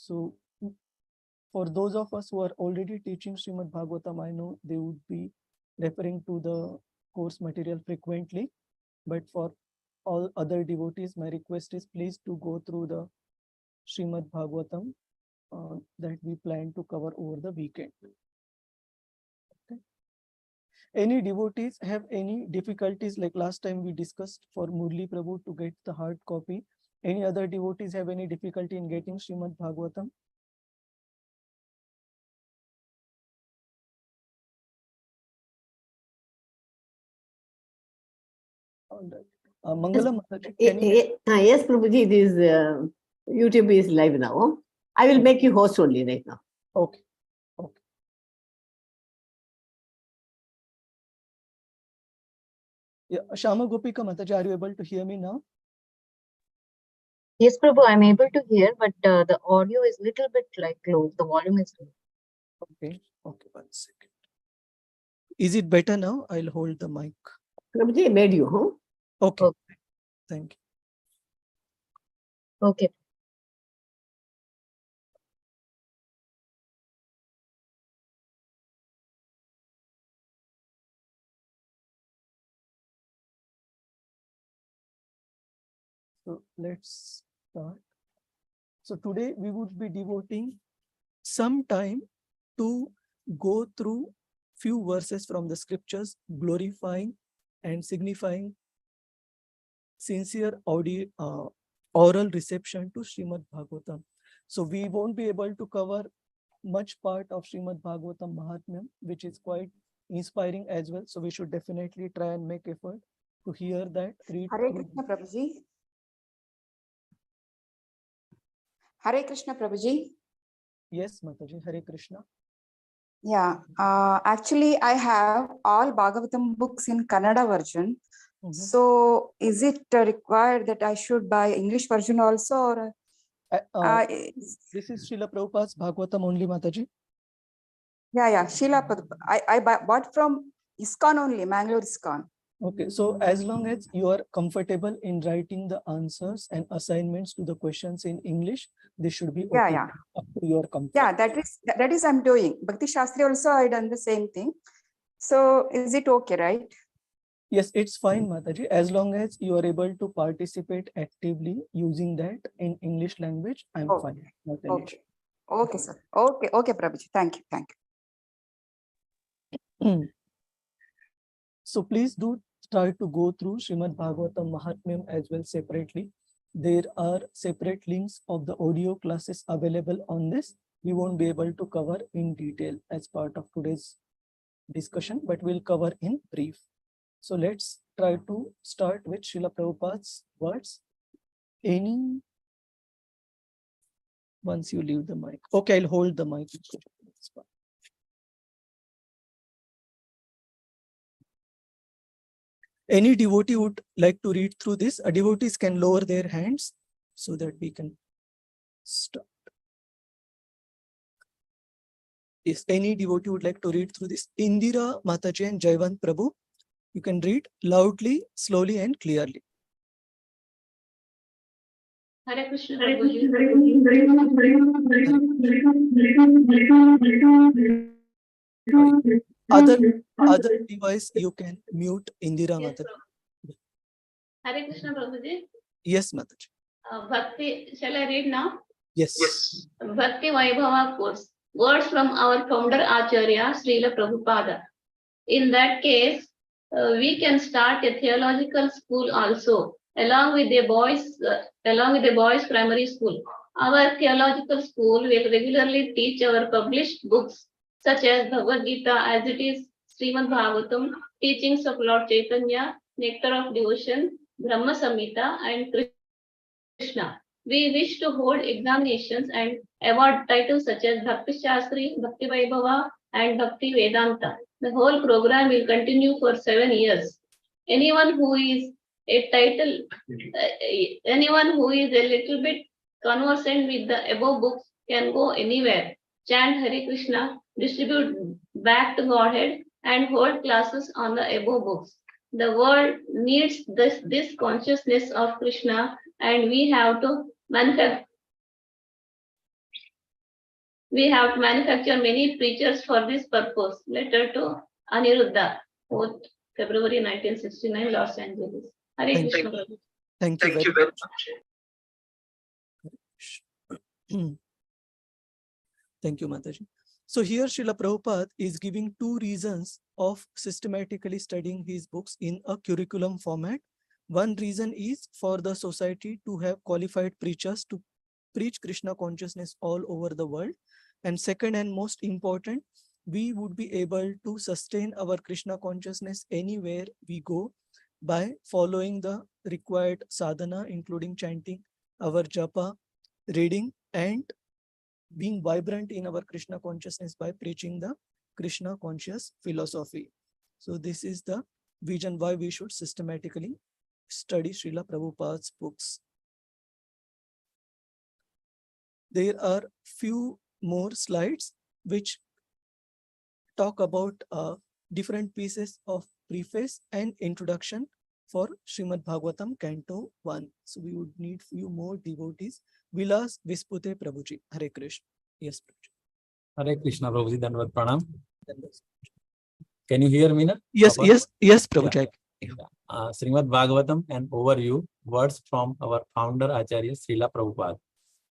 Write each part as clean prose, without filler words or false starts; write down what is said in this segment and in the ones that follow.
So for those of us who are already teaching Srimad Bhagavatam, I know they would be referring to the course material frequently, but for all other devotees, my request is please to go through the Srimad Bhagavatam that we plan to cover over the weekend. Okay. Any devotees have any difficulties, like last time we discussed for Murli Prabhu to get the hard copy? Any other devotees have any difficulty in getting Srimad Bhagavatam? All right. Mangalam, yes, Prabhuji, this YouTube is live now. I will make you host only right now. Okay. Okay. Yeah, Shama Gopika Mataji, are you able to hear me now? Yes, Prabhu, I'm able to hear, but the audio is little bit like low. The volume is low. Okay. Okay, 1 second. Is it better now? I'll hold the mic. Prabhuji, I made you, huh? Okay. Okay. Thank you. Okay. So let's start. So today we would be devoting some time to go through few verses from the scriptures, glorifying and signifying sincere oral reception to Srimad Bhagavatam. So we won't be able to cover much part of Srimad Bhagavatam Mahatmyam, which is quite inspiring as well. So we should definitely try and make effort to hear that. Read Hare Krishna Prabhuji. Hare Krishna Prabhuji. Yes, Mataji, Hare Krishna. Yeah, actually I have all Bhagavatam books in Kannada version. So is it required that I should buy English version also? Or, this is Srila Prabhupada's Bhagavatam only, Mataji. Yeah, Srila Prabhupada. I bought from ISKCON only, Mangalore ISKCON. Okay, so as long as you are comfortable in writing the answers and assignments to the questions in English, this should be okay. Yeah. Up to your comfort. Yeah, that is I'm doing. Bhakti Shastri also I done the same thing. So is it okay, right? Yes, it's fine, Mataji, as long as you are able to participate actively using that in English language, I'm fine. Not an issue. Okay, sir. Okay, Prabhuji. Thank you. So please do try to go through Srimad Bhagavatam Mahatmyam as well separately. There are separate links of the audio classes available on this. We won't be able to cover in detail as part of today's discussion, but we'll cover in brief. So let's try to start with Srila Prabhupada's words. Once you leave the mic. Okay, I'll hold the mic. Any devotee would like to read through this? Devotees can lower their hands so that we can start. If any devotee would like to read through this, Indira Mataji and Jayvant Prabhu, you can read loudly, slowly and clearly. Hare Krishna. Other device you can mute Indira Mataji. Hare Krishna Prabhuji. Yes, Mataji. Bhakti, shall I read now? Yes. Bhakti Vaibhav Course. Words from our founder Acharya, Srila Prabhupada. In that case, we can start a theological school also, along with the boys' primary school. Our theological school will regularly teach our published books, such as Bhagavad Gita as it is, Srimad Bhagavatam, teachings of Lord Chaitanya, Nectar of Devotion, Brahma Samhita, and Krishna. We wish to hold examinations and award titles such as Bhakti Shastri, Bhakti Vaibhava, and Bhakti Vedanta. The whole program will continue for 7 years. Anyone who is a little bit conversant with the above books can go anywhere, chant Hare Krishna, distribute back to Godhead, and hold classes on the above books. The world needs this consciousness of Krishna, and we have to manifest We have manufactured many preachers for this purpose. Letter to Aniruddha, 4th February 1969, Los Angeles. Hare Thank Krishna Prabhu. Thank you very much. Thank you, Mataji. So here Srila Prabhupada is giving two reasons of systematically studying his books in a curriculum format. One reason is for the society to have qualified preachers to preach Krishna consciousness all over the world. And second and most important, we would be able to sustain our Krishna consciousness anywhere we go by following the required sadhana, including chanting our japa, reading, and being vibrant in our Krishna consciousness by preaching the Krishna conscious philosophy. So this is the vision why we should systematically study Srila Prabhupada's books. There are few more slides which talk about different pieces of preface and introduction for Srimad Bhagavatam Canto 1. So we would need few more devotees. Vilas Vispute Prabhuji. Hare Krishna. Yes, Prabhuji. Hare Krishna, Prabhuji, Dandavat Pranam. Can you hear me now? Yes, Prabhuji. Srimad Bhagavatam, an overview, words from our founder Acharya Srila Prabhupada.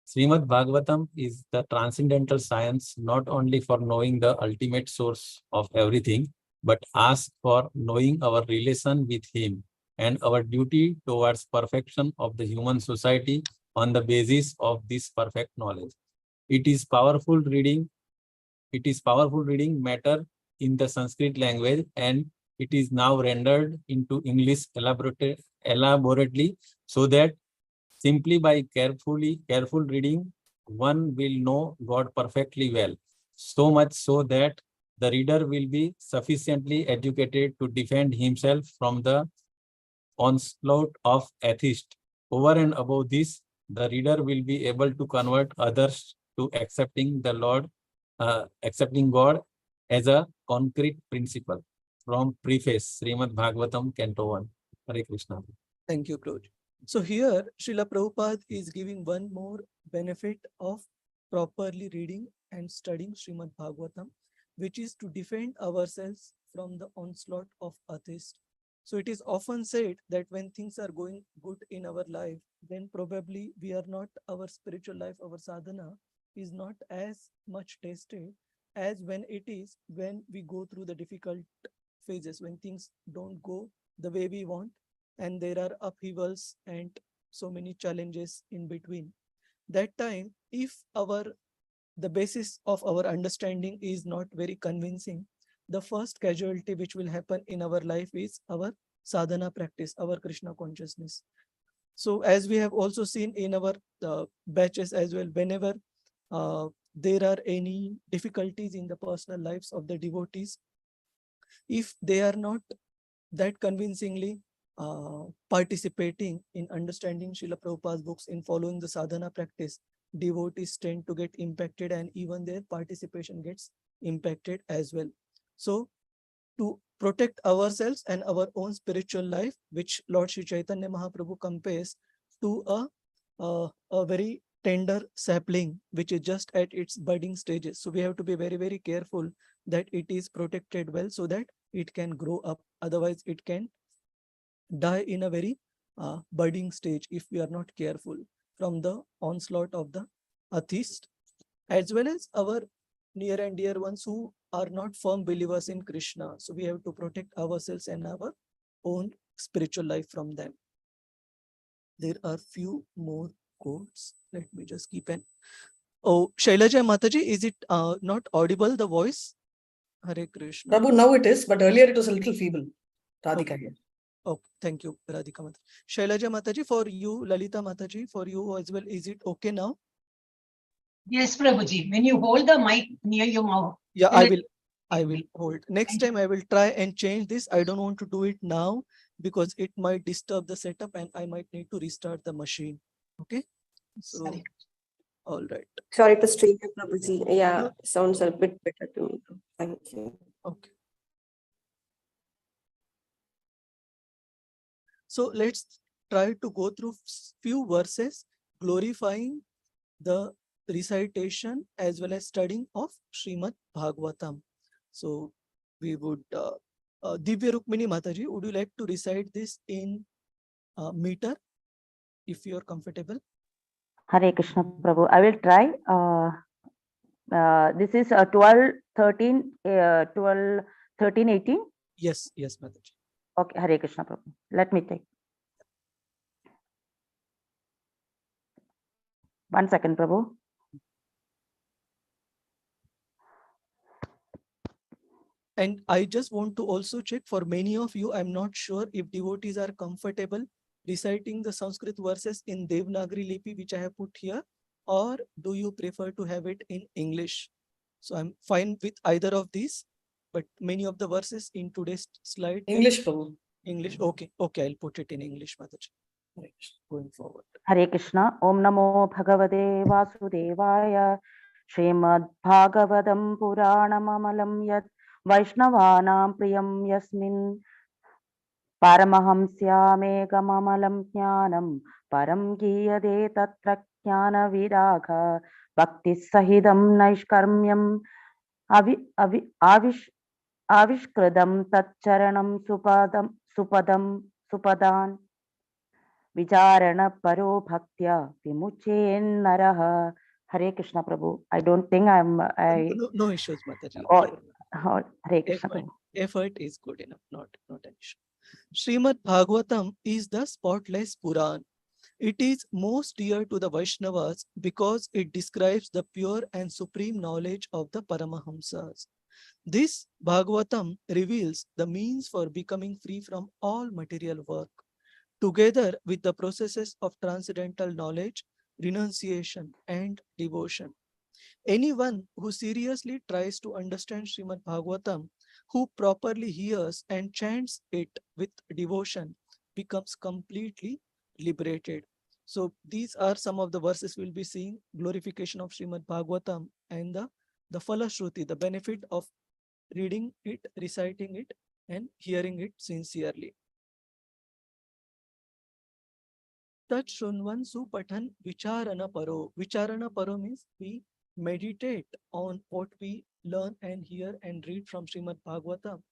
Srimad Bhagavatam is the transcendental science not only for knowing the ultimate source of everything, but asks for knowing our relation with him and our duty towards perfection of the human society on the basis of this perfect knowledge. It is powerful reading matter in the Sanskrit language, and it is now rendered into English elaborately, so that simply by careful reading, one will know God perfectly well. So much so that the reader will be sufficiently educated to defend himself from the onslaught of atheists. Over and above this, the reader will be able to convert others to accepting God as a concrete principle. From preface, Srimad Bhagavatam, Canto 1. Hare Krishna. Thank you, Prabhuji. So here, Srila Prabhupada is giving one more benefit of properly reading and studying Srimad Bhagavatam, which is to defend ourselves from the onslaught of atheists. So it is often said that when things are going good in our life, then probably our spiritual life, our sadhana is not as much tested as when we go through the difficult phases, when things don't go the way we want, and there are upheavals and so many challenges in between. That time, if the basis of our understanding is not very convincing, the first casualty which will happen in our life is our sadhana practice, our Krishna consciousness. So as we have also seen in our batches as well, whenever there are any difficulties in the personal lives of the devotees, if they are not that convincingly participating in understanding Srila Prabhupada's books, in following the sadhana practice, devotees tend to get impacted, and even their participation gets impacted as well. So to protect ourselves and our own spiritual life, which Lord Sri Chaitanya Mahaprabhu compares to a very tender sapling, which is just at its budding stages. So we have to be very, very careful that it is protected well so that it can grow up. Otherwise, it can die in a very budding stage if we are not careful from the onslaught of the atheist, as well as our near and dear ones who are not firm believers in Krishna. So we have to protect ourselves and our own spiritual life from them. There are few more quotes. Let me just keep an. Oh, Shailaja Mataji, is it not audible, the voice? Hare Krishna. Prabhu, now it is, but earlier it was a little feeble. Radhika Okay. here. Oh, thank you, Radhika Mataji. Shailaja Mataji, for you, Lalita Mataji, for you as well, is it okay now? Yes, Prabhuji. When you hold the mic near your mouth. Yeah, then I will hold. Next time I will try and change this. I don't want to do it now because it might disturb the setup and I might need to restart the machine. Okay. So, Sorry. all right. Sorry to strain you, Prabhuji. Yeah, sounds a bit better to me. Thank you. Okay. So let's try to go through few verses glorifying the recitation as well as studying of Srimad Bhagavatam. So we would, Divya Rukmini Mataji, would you like to recite this in meter if you are comfortable? Hare Krishna Prabhu. I will try. This is 12, 13, 12, 13, 18. Yes, yes, Mataji. Okay, Hare Krishna Prabhu. Let me take. 1 second, Prabhu. And I just want to also check for many of you, I'm not sure if devotees are comfortable reciting the Sanskrit verses in Devanagari Lipi, which I have put here, or do you prefer to have it in English? So I'm fine with either of these, but many of the verses in today's slide. English, Prabhu. English, okay, okay, I'll put it in English, Mataji. Going forward. Hare Krishna. Om Namo Bhagavate Vasudevaya. Srimad Bhagavatam Puranam Yat Vaishnavanam Priyam Yasmin Paramahamsyamekamalam Jnanam Param Giyade Tatra Jnana Viraga Bhakti Sahidam Naishkarmyam Avishkradam Tatcharanam Supadan Vicharana Paro Bhaktya Vimuchen Naraha. Hare Krishna Prabhu. I don't think No issues, Mataji. Hare Krishna Prabhu. Effort is good enough, not an issue. Srimad Bhagavatam is the spotless Puran. It is most dear to the Vaishnavas because it describes the pure and supreme knowledge of the Paramahamsas. This Bhagavatam reveals the means for becoming free from all material work, together with the processes of transcendental knowledge, renunciation, and devotion. Anyone who seriously tries to understand Srimad Bhagavatam, who properly hears and chants it with devotion, becomes completely liberated. So these are some of the verses we'll be seeing: glorification of Srimad Bhagavatam and the Falashruti, the benefit of reading it, reciting it, and hearing it sincerely. Tat Shunvan Supathan Vicharana Paro. Vicharana Paro means we meditate on what we learn and hear and read from Srimad Bhagavatam.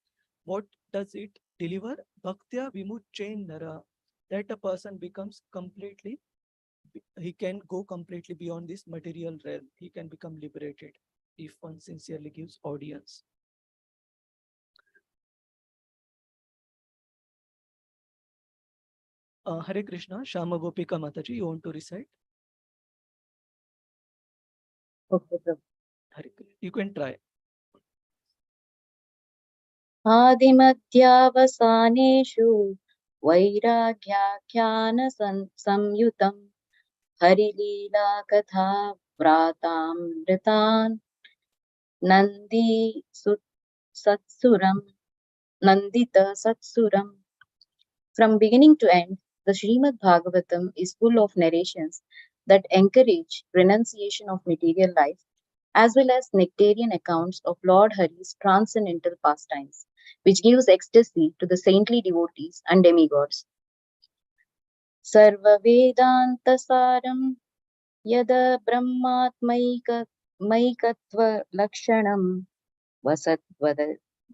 What does it deliver? Bhaktya Vimuchen Nara. That a person becomes completely, he can go completely beyond this material realm. He can become liberated if one sincerely gives audience. Hare Krishna, Shama Gopika Mataji, you want to recite? Okay, Prabhu. Hare Krishna. You can try. आदिमध्यावसानेषु वैराग्याख्यान संयुतं Harileela कथा व्रातामृतान् Nandi satsuram nandita satsuram. From beginning to end, the Srimad Bhagavatam is full of narrations that encourage renunciation of material life, as well as nectarian accounts of Lord Hari's transcendental pastimes, which gives ecstasy to the saintly devotees and demigods. Sarva Vedanta Saram Yada Brahmatmaikatva Lakshanam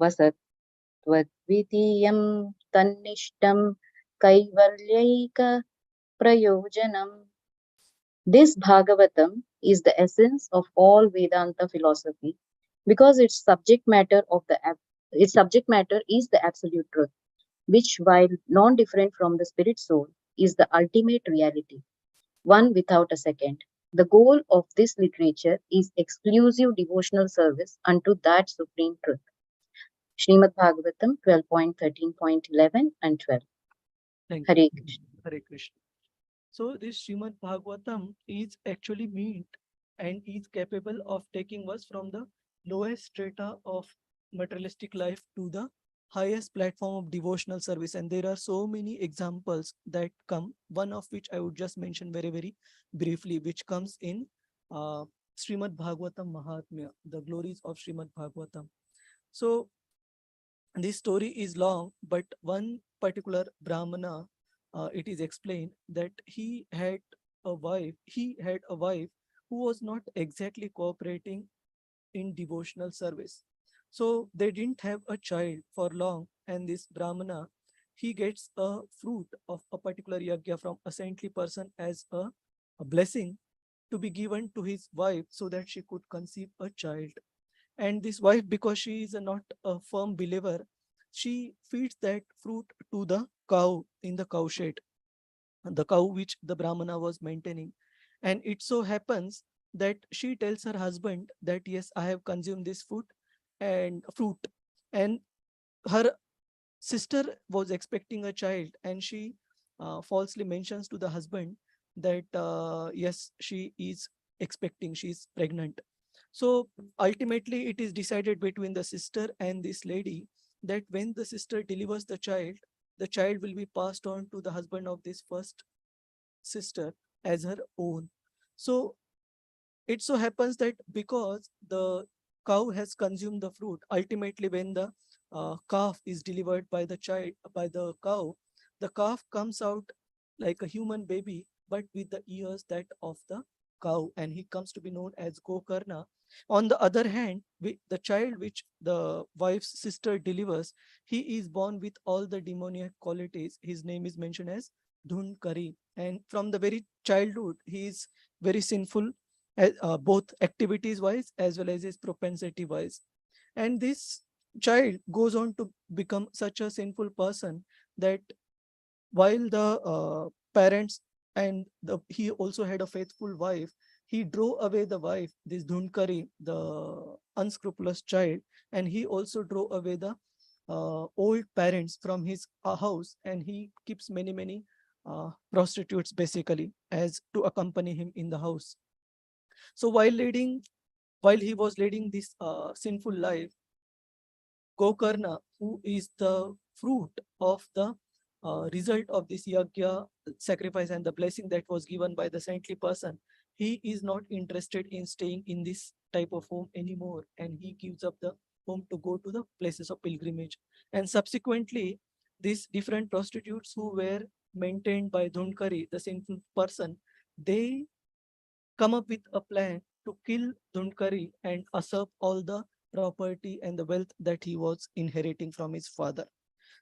Vasattvadvitiyam Tannishtam Kaivalyaika Prayojanam. This Bhagavatam is the essence of all Vedanta philosophy because its subject matter is the absolute truth, which, while non-different from the spirit soul, is the ultimate reality, one without a second. The goal of this literature is exclusive devotional service unto that supreme truth. Srimad Bhagavatam 12.13.11 and 12. Thank Hare you. Krishna. Hare Krishna. So this Srimad Bhagavatam is actually meant and is capable of taking us from the lowest strata of materialistic life to the highest platform of devotional service. And there are so many examples that come, one of which I would just mention very, very briefly, which comes in Srimad Bhagavatam Mahatmya, the glories of Srimad Bhagavatam. So this story is long, but one particular Brahmana, it is explained that he had a wife who was not exactly cooperating in devotional service. So they didn't have a child for long, and this Brahmana, he gets a fruit of a particular yajna from a saintly person as a blessing to be given to his wife so that she could conceive a child. And this wife, because she is not a firm believer, she feeds that fruit to the cow in the cow shed, the cow which the Brahmana was maintaining. And it so happens that she tells her husband that, yes, I have consumed this fruit. And her sister was expecting a child, and she falsely mentions to the husband that, yes, she is expecting, she is pregnant. So ultimately, it is decided between the sister and this lady that when the sister delivers the child will be passed on to the husband of this first sister as her own. So it so happens that because the cow has consumed the fruit, ultimately when the calf is delivered by the cow, the calf comes out like a human baby, but with the ears that of the cow, and he comes to be known as Gokarna. On the other hand, the child which the wife's sister delivers, he is born with all the demoniac qualities. His name is mentioned as Dhunkari, and from the very childhood, he is very sinful, both activities wise as well as his propensity wise. And this child goes on to become such a sinful person that while the parents he also had a faithful wife, he drove away the wife, this Dhunkari, the unscrupulous child, and he also drove away the old parents from his house, and he keeps many prostitutes basically as to accompany him in the house. So while he was leading this sinful life, Gokarna, who is the fruit of the result of this yajna sacrifice and the blessing that was given by the saintly person, he is not interested in staying in this type of home anymore, and he gives up the home to go to the places of pilgrimage. And subsequently, these different prostitutes who were maintained by Dhunkari, the sinful person, they come up with a plan to kill Dhunkari and usurp all the property and the wealth that he was inheriting from his father.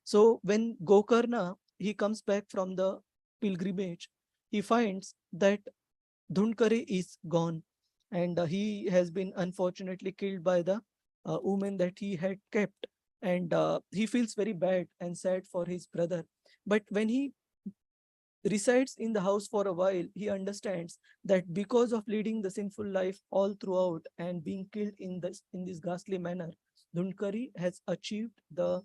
So when Gokarna, he comes back from the pilgrimage, he finds that Dhunkari is gone, and he has been unfortunately killed by the woman that he had kept, and he feels very bad and sad for his brother. But when he resides in the house for a while, he understands that because of leading the sinful life all throughout and being killed in this ghastly manner, Dhunkari has achieved uh,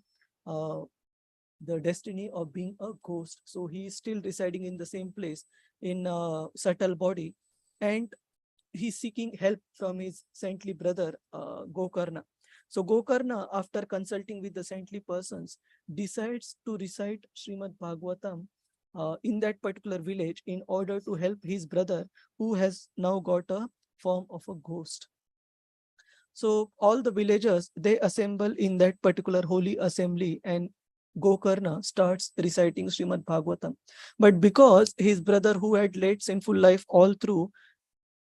the destiny of being a ghost. So he is still residing in the same place in a subtle body, and he's seeking help from his saintly brother Gokarna. So Gokarna, after consulting with the saintly persons, decides to recite Srimad Bhagavatam in that particular village in order to help his brother, who has now got a form of a ghost. So all the villagers, they assemble in that particular holy assembly, and Gokarna starts reciting Srimad Bhagavatam. But because his brother, who had led sinful life all through,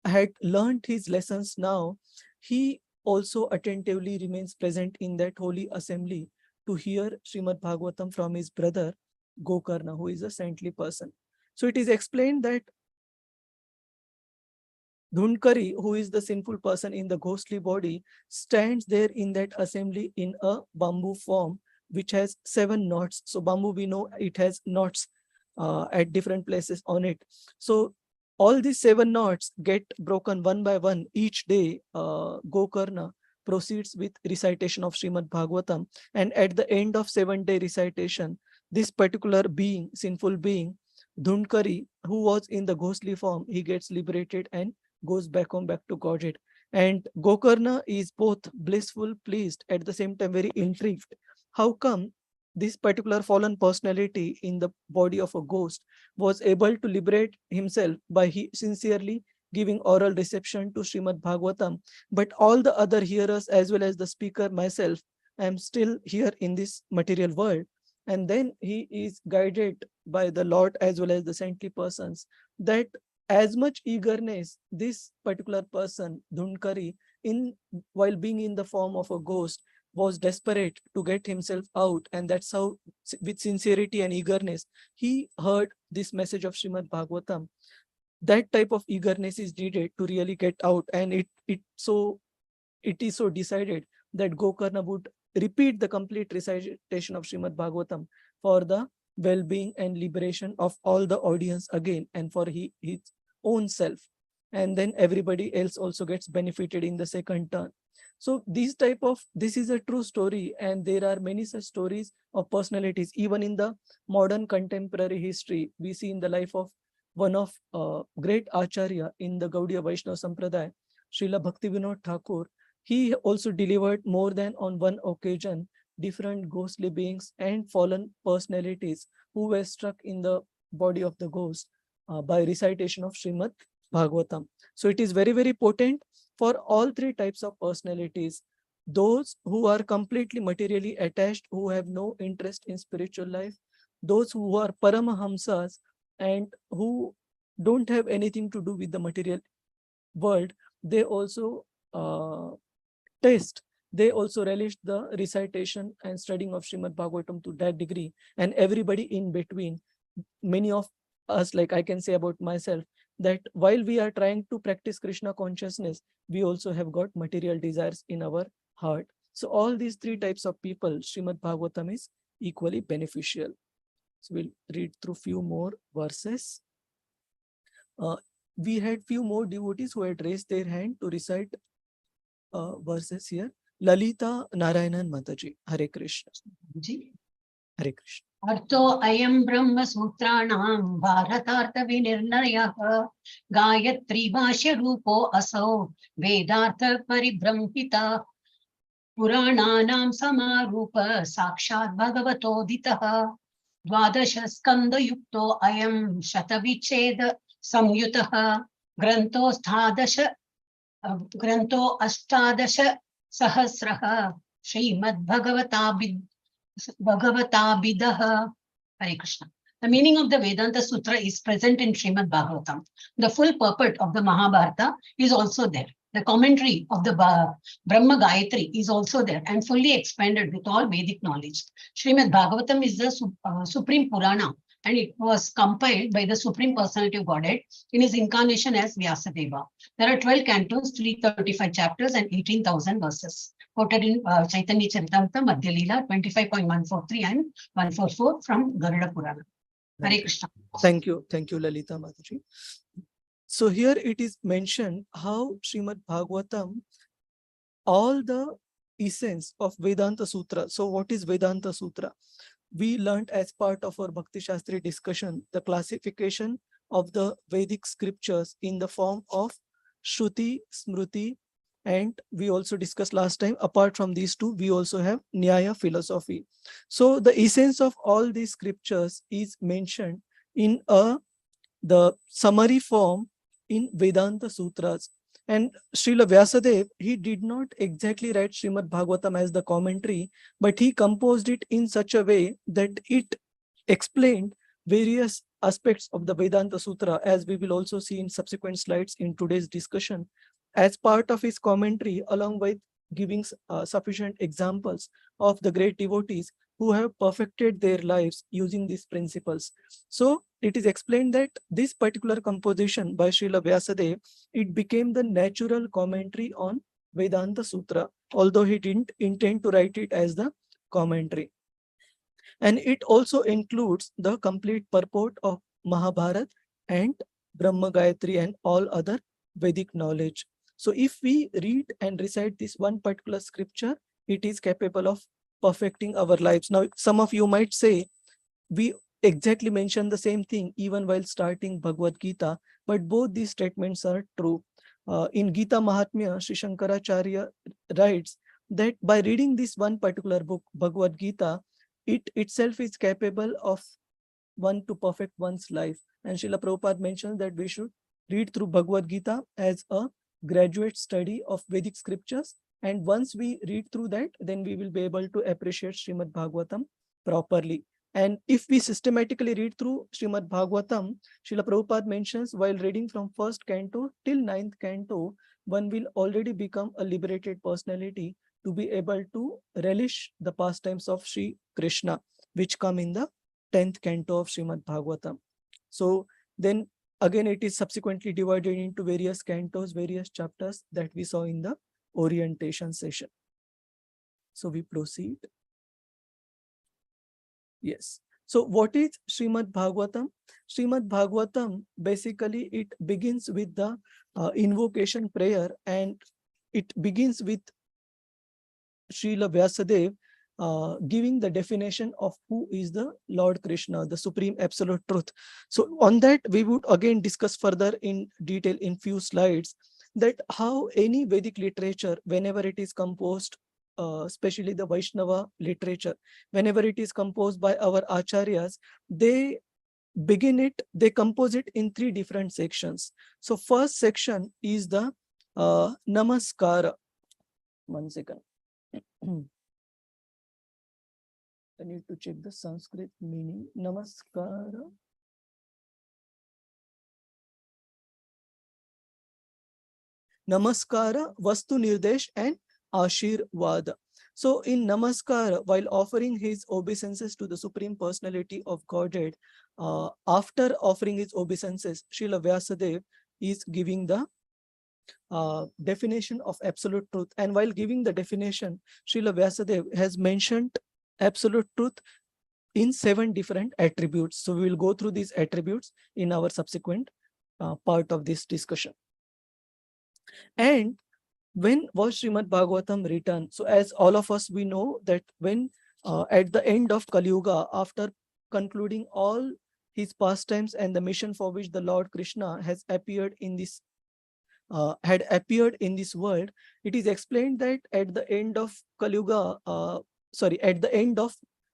had learned his lessons now, he also attentively remains present in that holy assembly to hear Srimad Bhagavatam from his brother Gokarna, who is a saintly person. So it is explained that Dhunkari, who is the sinful person in the ghostly body, stands there in that assembly in a bamboo form, which has 7 knots. So bamboo, we know it has knots at different places on it. So all these 7 knots get broken one by one each day. Gokarna proceeds with recitation of Srimad Bhagavatam, and at the end of 7-day recitation, this particular being, sinful being, Dhunkari, who was in the ghostly form, he gets liberated and goes back home, back to Godhead. And Gokarna is both blissful, pleased, at the same time very intrigued. How come this particular fallen personality in the body of a ghost was able to liberate himself by sincerely giving oral reception to Srimad Bhagavatam, but all the other hearers as well as the speaker, myself, I am still here in this material world? And then he is guided by the Lord as well as the saintly persons that as much eagerness this particular person, Dhunkari, while being in the form of a ghost, was desperate to get himself out, and that's how, with sincerity and eagerness, he heard this message of Srimad Bhagavatam. That type of eagerness is needed to really get out, and it is so decided that Gokarna would repeat the complete recitation of Srimad Bhagavatam for the well-being and liberation of all the audience again, and for his own self. And then everybody else also gets benefited in the second turn. So this is a true story, and there are many such stories of personalities. Even in the modern contemporary history, we see in the life of one of great Acharya in the Gaudiya Vaishnava Sampradaya, Srila Bhaktivinoda Thakur. He also delivered more than on one occasion different ghostly beings and fallen personalities who were struck in the body of the ghost by recitation of Srimad Bhagavatam. So it is very, very potent for all three types of personalities. Those who are completely materially attached, who have no interest in spiritual life, those who are Paramahamsas and who don't have anything to do with the material world, they also they also relished the recitation and studying of Srimad Bhagavatam to that degree. And everybody in between, many of us, like I can say about myself, that while we are trying to practice Krishna consciousness, we also have got material desires in our heart. So all these three types of people, Srimad Bhagavatam is equally beneficial. So we'll read through few more verses. We had few more devotees who had raised their hand to recite verses here. Lalita Narayanan Mataji, Hare Krishna. Hare Krishna. Artho ayam brahma sutranam bharatartha vinirnayah gayatri bhashya rupo asau vedartha paribramhita purananam samarupa sakshat bhagavatoditah dvadasha skanda yukto ayam shatavicheda samyutah granto ashtadasha sahasraha Srimad Bhagavatabidah. Hare Krishna. The meaning of the Vedanta Sutra is present in Srimad Bhagavatam. The full purport of the Mahabharata is also there. The commentary of the Brahma Gayatri is also there and fully expanded with all Vedic knowledge. Srimad Bhagavatam is the Supreme Purana, and it was compiled by the Supreme Personality of Godhead in his incarnation as Vyasadeva. There are 12 cantos, 335 chapters, and 18,000 verses. Quoted in Chaitanya Charitamrita, Madhya Leela 25.143 and 144 from Garuda Purana. Hare Krishna. Thank you, Lalita Mataji. So here it is mentioned how Srimad Bhagavatam, all the essence of Vedanta Sutra. So what is Vedanta Sutra? We learned as part of our Bhakti Shastri discussion the classification of the Vedic scriptures in the form of Shruti, Smruti, and we also discussed last time, apart from these two, we also have Nyaya philosophy. So the essence of all these scriptures is mentioned in the summary form in Vedanta Sutras. And Srila Vyasadeva, he did not exactly write Srimad Bhagavatam as the commentary, but he composed it in such a way that it explained various aspects of the Vedanta Sutra, as we will also see in subsequent slides in today's discussion, as part of his commentary, along with giving sufficient examples of the great devotees who have perfected their lives using these principles. So it is explained that this particular composition by Srila Vyasadeva, it became the natural commentary on Vedanta Sutra, although he didn't intend to write it as the commentary. And it also includes the complete purport of Mahabharata and Brahma Gayatri and all other Vedic knowledge. So if we read and recite this one particular scripture, it is capable of perfecting our lives. Now, some of you might say, we exactly mention the same thing even while starting Bhagavad Gita, but both these statements are true. In Gita Mahatmya, Sri Shankaracharya writes that by reading this one particular book, Bhagavad Gita, it itself is capable of one to perfect one's life. And Srila Prabhupada mentions that we should read through Bhagavad Gita as a graduate study of Vedic scriptures. And once we read through that, then we will be able to appreciate Srimad Bhagavatam properly. And if we systematically read through Srimad Bhagavatam, Srila Prabhupada mentions while reading from first canto till ninth canto, one will already become a liberated personality to be able to relish the pastimes of Sri Krishna, which come in the 10th canto of Srimad Bhagavatam. So then again, it is subsequently divided into various cantos, various chapters that we saw in the orientation session. So we proceed. Yes. So what is Srimad Bhagavatam? Srimad Bhagavatam, basically it begins with the invocation prayer, and it begins with Srila Vyasadeva giving the definition of who is the Lord Krishna, the Supreme Absolute Truth. So on that, we would again discuss further in detail in few slides that how any Vedic literature, whenever it is composed, especially the Vaishnava literature, whenever it is composed by our acharyas, they compose it in 3 different sections. So first section is the Namaskara. 1 second. I need to check the Sanskrit meaning. Namaskara. Namaskara, Vastu Nirdesh, and Ashirvada. So in Namaskara, while offering his obeisances to the Supreme Personality of Godhead, after offering his obeisances, Srila Vyasadeva is giving the definition of absolute truth. And while giving the definition, Srila Vyasadeva has mentioned absolute truth in 7 different attributes. So we will go through these attributes in our subsequent part of this discussion. And when was Srimad Bhagavatam written? So as all of us, we know that when at the end of Kali Yuga, after concluding all his pastimes and the mission for which the Lord Krishna has appeared in this had appeared in this world, it is explained that at the end of Kali Yuga, at the end of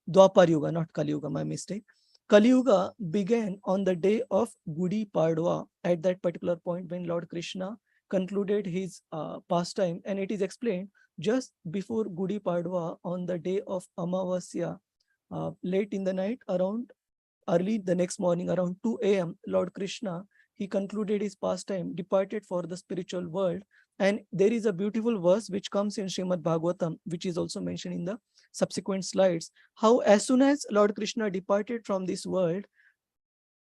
Dwapar Yuga, not Kali Yuga, my mistake. Kali Yuga began on the day of Gudi Padwa, at that particular point when Lord Krishna concluded his pastime, and it is explained just before Gudi Padwa on the day of Amavasya, late in the night, around early the next morning, around 2 a.m., Lord Krishna, he concluded his pastime, departed for the spiritual world. And there is a beautiful verse which comes in Srimad Bhagavatam, which is also mentioned in the subsequent slides, how as soon as Lord Krishna departed from this world,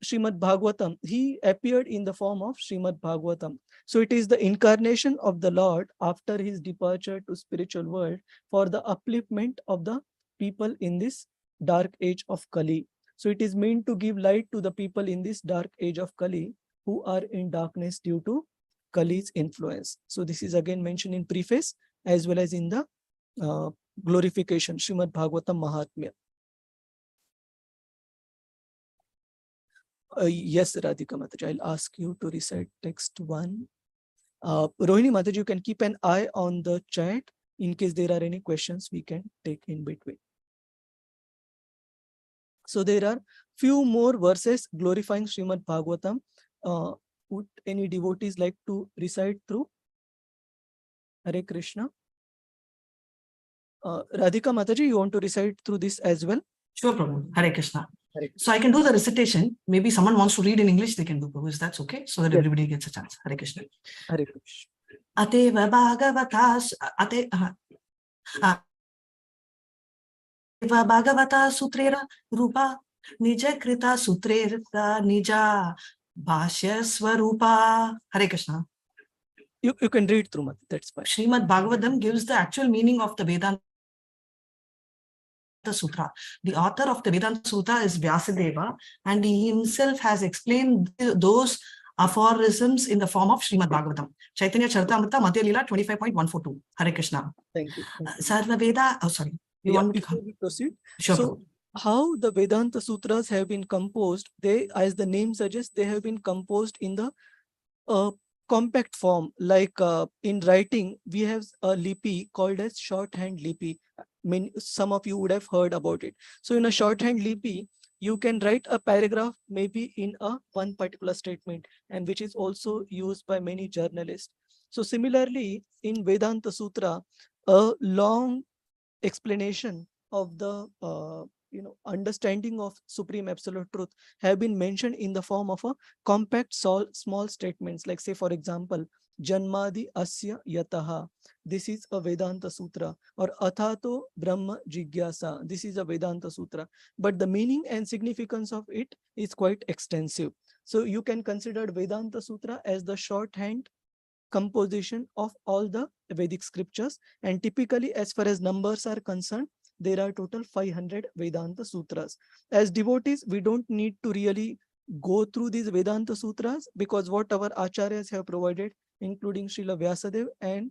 Srimad Bhagavatam, he appeared in the form of Srimad Bhagavatam. So it is the incarnation of the Lord after his departure to spiritual world for the upliftment of the people in this dark age of Kali. So it is meant to give light to the people in this dark age of Kali who are in darkness due to Kali's influence. So this is again mentioned in preface as well as in the glorification, Srimad Bhagavatam Mahatmya. Yes, Radhika Mataji, I'll ask you to recite text 1. Rohini Mataji, you can keep an eye on the chat in case there are any questions we can take in between. So there are few more verses glorifying Srimad Bhagavatam. Would any devotees like to recite through? Hare Krishna. Radhika Mataji, you want to recite through this as well? Sure, Prabhu. Hare Krishna. So I can do the recitation. Maybe someone wants to read in English, they can do, Prabhu. Is that okay? So that everybody gets a chance. Hare Krishna. Hare Krishna. Ateva Bhagavatas Bhagavata Sutrera Rupa Nija Krita Sutrera Nija Bhashya Swarupa. Hare Krishna. You can read through, Mataji. That's fine. Srimad Bhagavatam gives the actual meaning of the Vedanta Sutra. The author of the Vedanta Sutra is Vyasadeva, and he himself has explained those aphorisms in the form of Srimad Bhagavatam. Chaitanya Charitamrita Madhya Lila 25.142. Hare Krishna. Thank you. Sarva Veda, oh sorry. You want before we proceed? Sure. So how the Vedanta Sutras have been composed, they, as the name suggests, they have been composed in the compact form. Like in writing, we have a lipi called as shorthand lipi. Some of you would have heard about it. So in a shorthand lipi, you can write a paragraph maybe in one particular statement, and which is also used by many journalists. So similarly, in Vedanta Sutra, a long explanation of the understanding of supreme absolute truth have been mentioned in the form of a compact small statements, like say for example, Janmadi Asya Yataha. This is a Vedanta Sutra. Or Athato Brahma Jigyasa. This is a Vedanta Sutra. But the meaning and significance of it is quite extensive. So you can consider Vedanta Sutra as the shorthand composition of all the Vedic scriptures. And typically, as far as numbers are concerned, there are total 500 Vedanta Sutras. As devotees, we don't need to really go through these Vedanta Sutras, because what our acharyas have provided, including Srila Vyasadeva and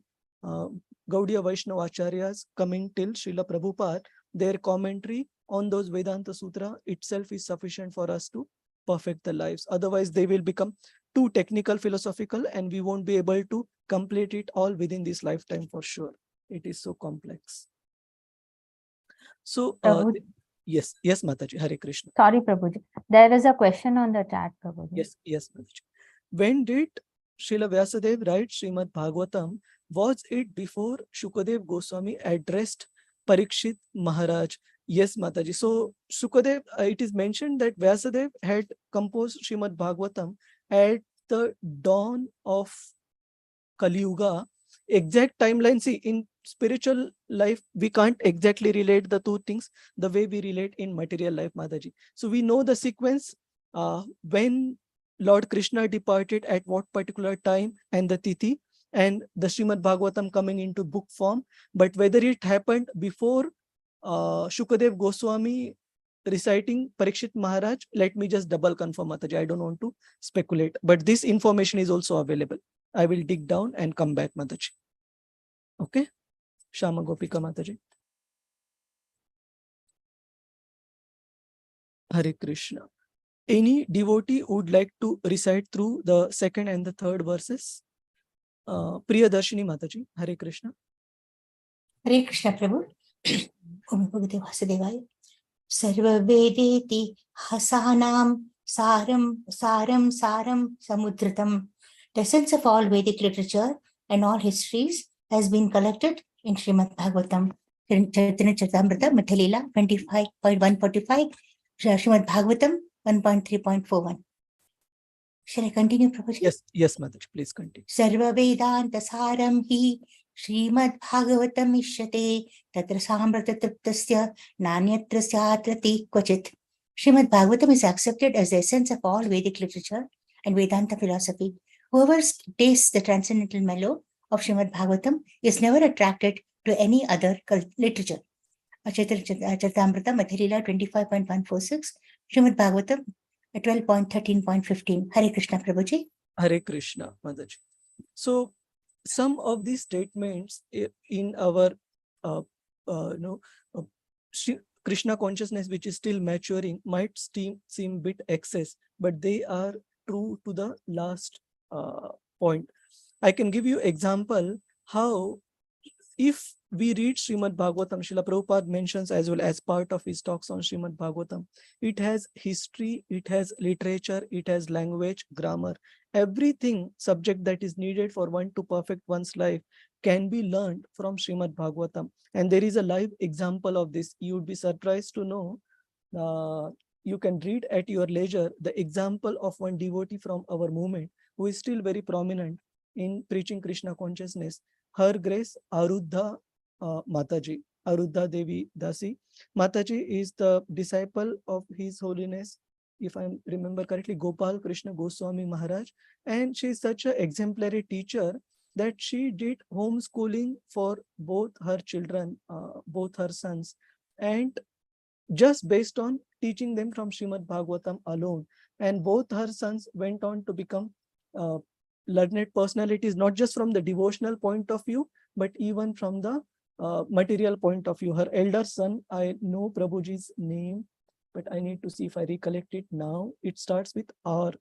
Gaudiya Vaishnava acharyas coming till Srila Prabhupada, their commentary on those Vedanta Sutra itself is sufficient for us to perfect the lives. Otherwise, they will become too technical, philosophical, and we won't be able to complete it all within this lifetime for sure. It is so complex. So, yes, Mataji, Hare Krishna. Sorry, Prabhuji. There is a question on the chat, Prabhuji. Yes, Mataji. When did Srila Vyasadeva write Srimad Bhagavatam? Was it before Shukadev Goswami addressed Parikshit Maharaj? Yes, Mataji. So, Shukadev, it is mentioned that Vyasadeva had composed Srimad Bhagavatam at the dawn of Kali Yuga. Exact timeline, see, in spiritual life, we can't exactly relate the two things the way we relate in material life, Mataji. So we know the sequence, when Lord Krishna departed at what particular time and the tithi, and the Srimad Bhagavatam coming into book form. But whether it happened before Shukadev Goswami reciting Parikshit Maharaj, let me just double confirm, Mataji. I don't want to speculate, but this information is also available. I will dig down and come back, Mataji. Okay? Shama Gopika Mataji. Hare Krishna. Any devotee would like to recite through the second and the third verses? Priyadarshini Mataji. Hare Krishna. Hare Krishna Prabhu. Om Bhagavate Vasudevaya. Sarva Vedeti Hasanam Saram Samudritam. The essence of all Vedic literature and all histories has been collected in Srimad Bhagavatam. Chaitanya Charitamrita, Mathalila 25.145, Srimad Bhagavatam 1.3.41. Shall I continue, Prabhuji? Yes, Mataji, please continue. Sarva Vedanta Saram Hi Srimad Bhagavatam Ishyate Tatra Samrata Triptasya Nanyatra Syatrati Kvachit. Srimad Bhagavatam is accepted as the essence of all Vedic literature and Vedanta philosophy. Whoever tastes the transcendental mellow of Srimad Bhagavatam is never attracted to any other literature. Chaitanya Charitamrita, Madhya 25.146, Srimad Bhagavatam 12.13.15. Hare Krishna, Prabhuji. Hare Krishna, Mataji. So, some of these statements in our Krishna consciousness, which is still maturing, might seem bit excess, but they are true to the last point. I can give you example how, if we read Srimad Bhagavatam, Srila Prabhupada mentions as well as part of his talks on Srimad Bhagavatam, it has history, it has literature, it has language, grammar, everything subject that is needed for one to perfect one's life can be learned from Srimad Bhagavatam. And there is a live example of this. You would be surprised to know, you can read at your leisure the example of one devotee from our movement who is still very prominent in preaching Krishna consciousness. Her Grace Arudha Mataji, Arudha Devi Dasi. Mataji is the disciple of His Holiness, if I remember correctly, Gopal Krishna Goswami Maharaj. And she is such an exemplary teacher that she did homeschooling for both her children, both her sons, and just based on teaching them from Srimad Bhagavatam alone. And both her sons went on to become learned personalities, not just from the devotional point of view, but even from the material point of view. Her elder son, I know Prabhuji's name, but I need to see if I recollect it now. It starts with R.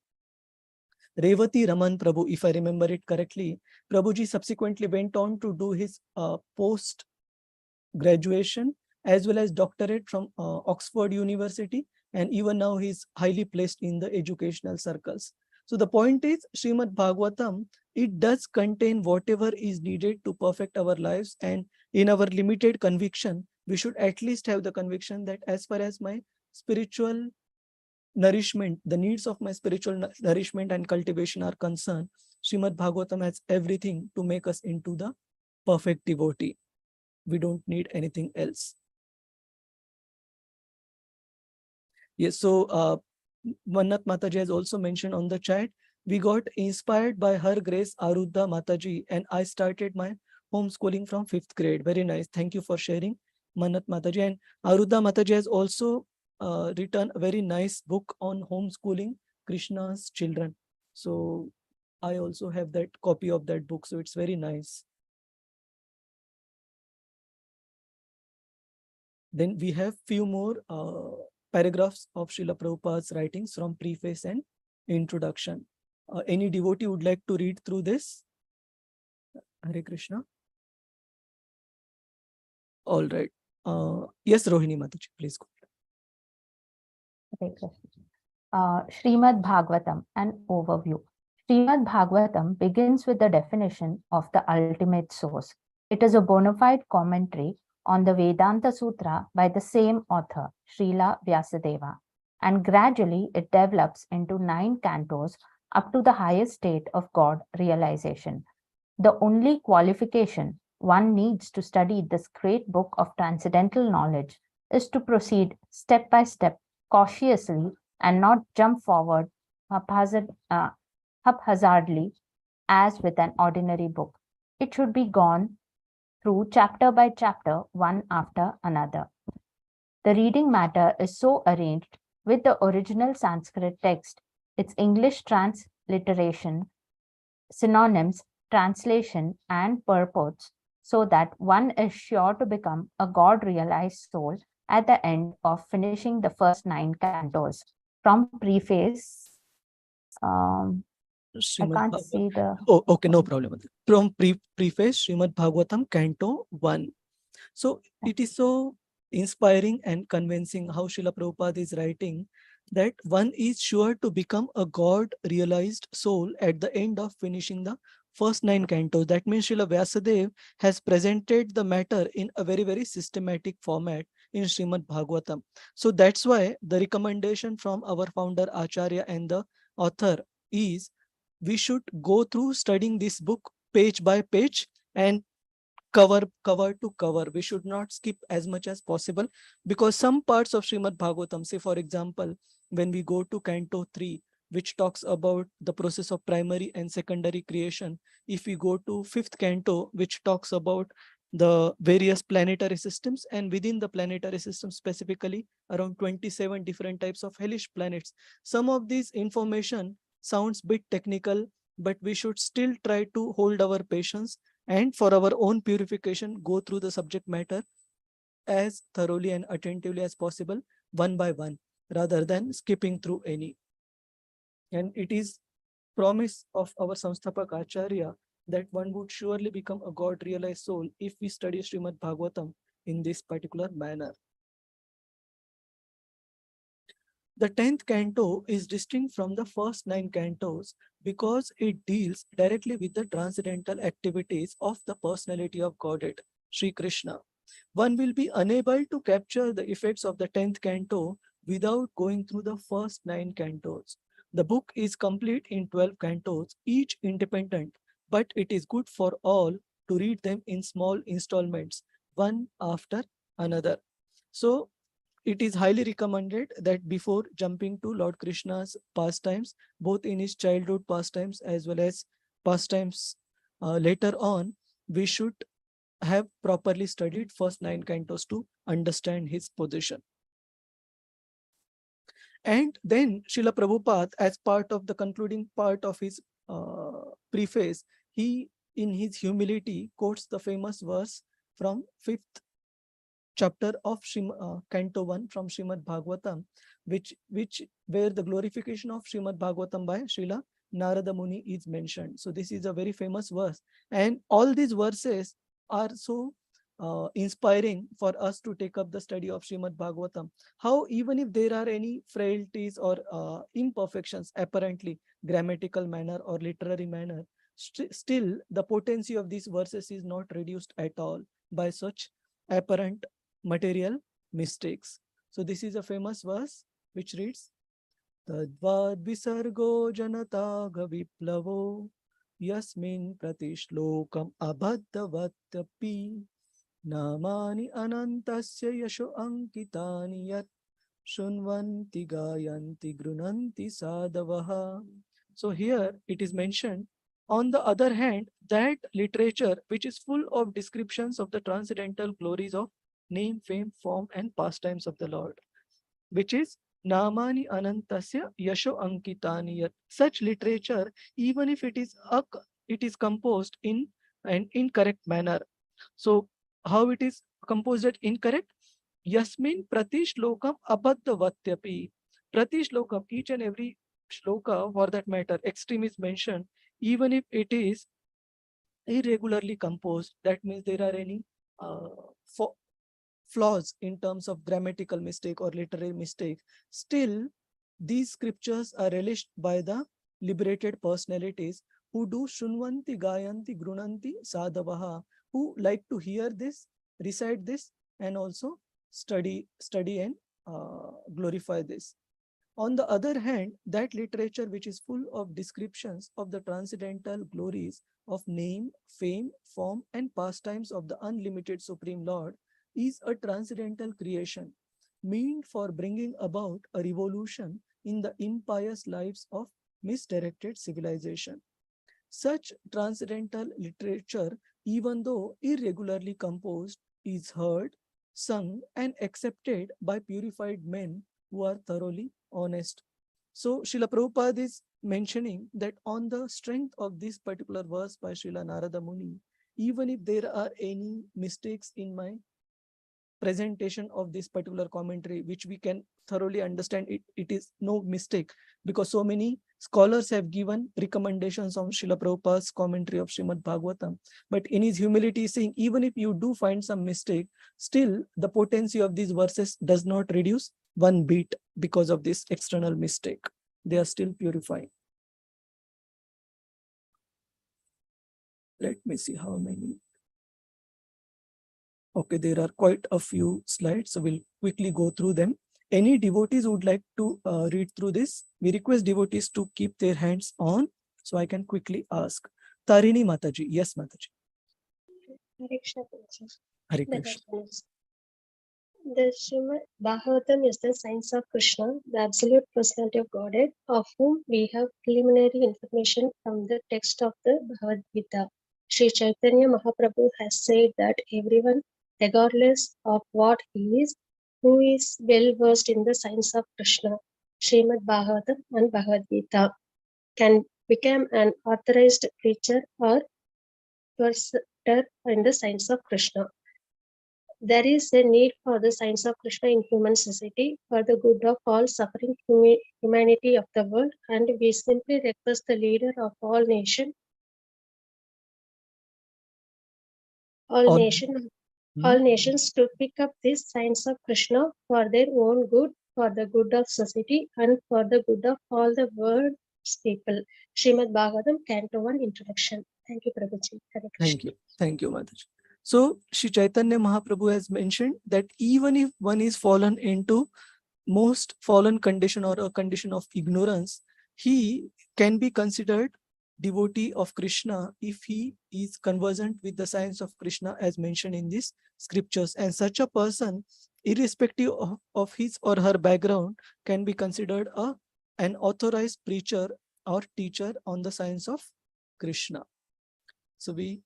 Revati Raman Prabhu, if I remember it correctly. Prabhuji subsequently went on to do his post-graduation as well as doctorate from Oxford University, and even now he is highly placed in the educational circles. So the point is, Srimad Bhagavatam, it does contain whatever is needed to perfect our lives, and in our limited conviction, we should at least have the conviction that as far as my spiritual nourishment, the needs of my spiritual nourishment and cultivation are concerned, Srimad Bhagavatam has everything to make us into the perfect devotee. We don't need anything else. Yes, so Mannat Mataji has also mentioned on the chat, we got inspired by Her Grace Arudha Mataji, and I started my homeschooling from 5th grade. Very nice. Thank you for sharing, Mannat Mataji. And Arudha Mataji has also written a very nice book on homeschooling Krishna's children. So I also have that copy of that book. So it's very nice. Then we have few more paragraphs of Srila Prabhupada's writings from preface and introduction. Any devotee would like to read through this? Hare Krishna. All right. Yes, Rohini Mataji, please go Hare Krishna. Srimad Bhagavatam, an overview. Srimad Bhagavatam begins with the definition of the ultimate source. It is a bona fide commentary on the Vedanta Sutra by the same author, Srila Vyasadeva, and gradually it develops into 9 cantos up to the highest state of God realization. The only qualification one needs to study this great book of transcendental knowledge is to proceed step by step, cautiously, and not jump forward haphazardly as with an ordinary book. It should be gone through chapter by chapter, one after another. The reading matter is so arranged with the original Sanskrit text, its English transliteration, synonyms, translation, and purports, so that one is sure to become a God-realized soul at the end of finishing the first 9 cantos. From preface, I can't see the... Oh, okay, no problem. From preface, Srimad Bhagavatam, Canto 1. So it is so inspiring and convincing how Srila Prabhupada is writing that one is sure to become a God-realized soul at the end of finishing the first 9 cantos. That means Srila Vyasadeva has presented the matter in a very, very systematic format in Srimad Bhagavatam. So that's why the recommendation from our founder Acharya and the author is we should go through studying this book page by page and cover to cover. We should not skip as much as possible, because some parts of Srimad Bhagavatam, say for example, when we go to Canto 3, which talks about the process of primary and secondary creation, if we go to 5th canto, which talks about the various planetary systems, and within the planetary system specifically around 27 different types of hellish planets, some of these information sounds bit technical, but we should still try to hold our patience and for our own purification go through the subject matter as thoroughly and attentively as possible, one by one, rather than skipping through any. And it is promise of our Samsthapak Acharya that one would surely become a God-realized soul if we study Srimad Bhagavatam in this particular manner. The 10th canto is distinct from the first 9 cantos because it deals directly with the transcendental activities of the personality of Godhead, Sri Krishna. One will be unable to capture the effects of the 10th canto without going through the first 9 cantos. The book is complete in 12 cantos, each independent, but it is good for all to read them in small installments, one after another. So it is highly recommended that before jumping to Lord Krishna's pastimes, both in his childhood pastimes as well as pastimes later on, we should have properly studied first 9 cantos to understand his position. And then Srila Prabhupada, as part of the concluding part of his preface, he in his humility quotes the famous verse from 5th chapter of Canto 1 from Srimad Bhagavatam, where the glorification of Srimad Bhagavatam by Srila Narada Muni is mentioned. So this is a very famous verse, and all these verses are so inspiring for us to take up the study of Srimad Bhagavatam. How even if there are any frailties or imperfections, apparently grammatical manner or literary manner, still the potency of these verses is not reduced at all by such apparent material mistakes. So this is a famous verse which reads, Tadvad visargo janataga viplavo yasmin pratishlokam abhaddhavatyapi namani anantasya yasho ankitani yat shunvanti gayanti grunanti sadavaha. So here it is mentioned, on the other hand, that literature which is full of descriptions of the transcendental glories of name, fame, form, and pastimes of the Lord, which is Namani Anantasya Yasho Ankitani Yat. Such literature, even if it is composed in an incorrect manner. So how it is composed at incorrect? Yasmin Prati Shlokam Abhaddha Vatyapi. Prati Shlokam, each and every shloka for that matter, extreme is mentioned, even if it is irregularly composed, that means there are any flaws in terms of grammatical mistake or literary mistake, still these scriptures are relished by the liberated personalities who do shunvanti gayanti grunanti sadavaha, who like to hear this, recite this, and also study and glorify this. On the other hand, that literature which is full of descriptions of the transcendental glories of name, fame, form, and pastimes of the unlimited Supreme Lord is a transcendental creation meant for bringing about a revolution in the impious lives of misdirected civilization. Such transcendental literature, even though irregularly composed, is heard, sung, and accepted by purified men who are thoroughly honest. So Srila Prabhupada is mentioning that on the strength of this particular verse by Srila Narada Muni, even if there are any mistakes in my presentation of this particular commentary, which we can thoroughly understand, it is no mistake, because so many scholars have given recommendations on Srila Prabhupada's commentary of Srimad Bhagavatam. But in his humility, saying, even if you do find some mistake, still the potency of these verses does not reduce one bit because of this external mistake. They are still purifying. Let me see how many. Okay, there are quite a few slides, so we'll quickly go through them. Any devotees would like to read through this? We request devotees to keep their hands on, so I can quickly ask. Tarini Mataji. Yes, Mataji. Hare Krishna, Prabhuji. Hare The Krishna. reference. The Srimad Bhagavatam is the science of Krishna, the absolute personality of Godhead, of whom we have preliminary information from the text of the Bhagavad Gita. Sri Chaitanya Mahaprabhu has said that everyone, regardless of what he is, who is well versed in the science of Krishna, Srimad Bhagavatam and Bhagavad Gita, can become an authorized preacher or preceptor in the science of Krishna. There is a need for the science of Krishna in human society for the good of all suffering humanity of the world, and we simply request the leader of all nations, all nations to pick up this science of Krishna for their own good, for the good of society, and for the good of all the world's people. Srimad Bhagavatam, Canto 1, Introduction. Thank you, Prabhuji. Hare Krishna. Thank you, Mataji. So Sri Chaitanya Mahaprabhu has mentioned that even if one is fallen into most fallen condition or a condition of ignorance, he can be considered devotee of Krishna if he is conversant with the science of Krishna as mentioned in these scriptures. And such a person, irrespective of his or her background, can be considered an authorized preacher or teacher on the science of Krishna. So we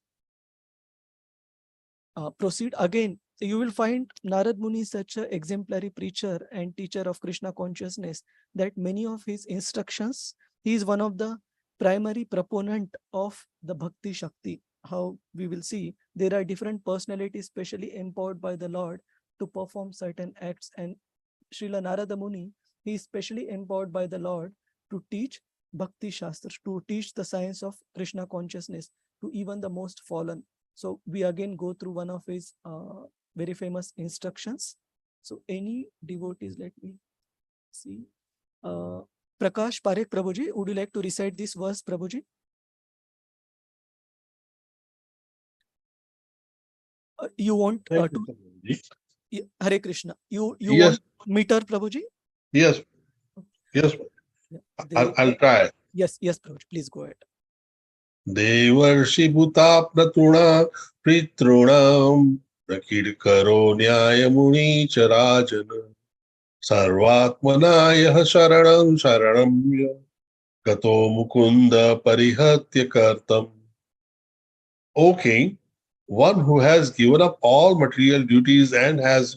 proceed again. You will find Narad Muni such an exemplary preacher and teacher of Krishna consciousness that many of his instructions, he is one of the primary proponent of the Bhakti Shakti. How we will see, there are different personalities specially empowered by the Lord to perform certain acts, and Srila Narada Muni, he is specially empowered by the Lord to teach Bhakti Shastras, to teach the science of Krishna consciousness to even the most fallen. So we again go through one of his very famous instructions. So any devotees, let me see. Prakash Parekh Prabhuji, would you like to recite this verse, Prabhuji? You want to? Hare Krishna. You Yes. want meter, Prabhuji? Yes. Yes. I'll try. Yes, Prabhuji. Please go ahead. Devarshi bhuta pratuna pritrunam prakirkaro nyayamuni charajana sarvatmanaya sharanam sharanamya gato mukunda parihatya kartam. O king, one who has given up all material duties and has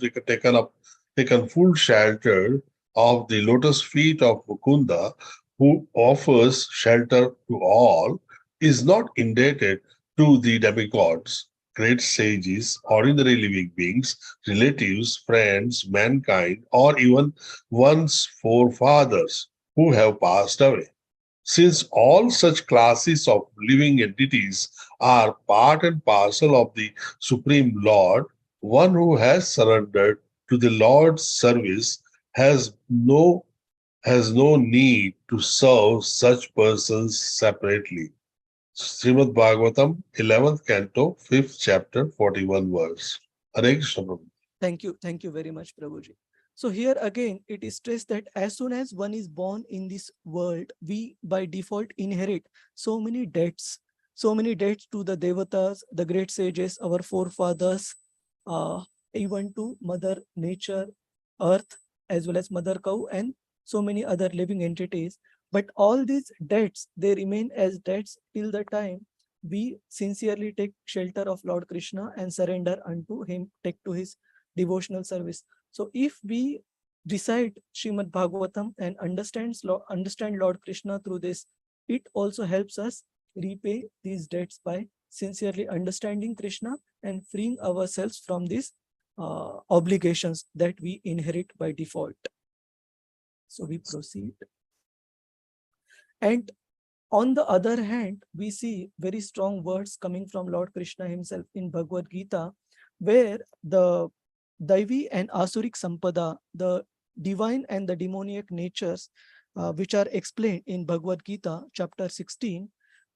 taken full shelter of the lotus feet of Mukunda, who offers shelter to all, is not indebted to the demigods, great sages, ordinary living beings, relatives, friends, mankind, or even one's forefathers who have passed away. Since all such classes of living entities are part and parcel of the Supreme Lord, one who has surrendered to the Lord's service has no need to serve such persons separately. Srimad Bhagavatam, 11th Canto, 5th Chapter, 41 verse. Hare Krishna Prabhu. Thank you very much, Prabhuji. So here again, it is stressed that as soon as one is born in this world, we by default inherit so many debts to the devatas, the great sages, our forefathers, even to Mother Nature, Earth, as well as Mother Cow, and so many other living entities. But all these debts, they remain as debts till the time we sincerely take shelter of Lord Krishna and surrender unto him, take to his devotional service. So if we recite Srimad Bhagavatam and understand Lord Krishna through this, it also helps us repay these debts by sincerely understanding Krishna and freeing ourselves from these obligations that we inherit by default. So we proceed. And on the other hand, we see very strong words coming from Lord Krishna himself in Bhagavad Gita, where the Daivi and Asuric Sampada, the divine and the demoniac natures, which are explained in Bhagavad Gita, chapter 16,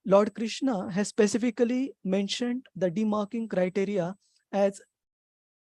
Lord Krishna has specifically mentioned the demarking criteria as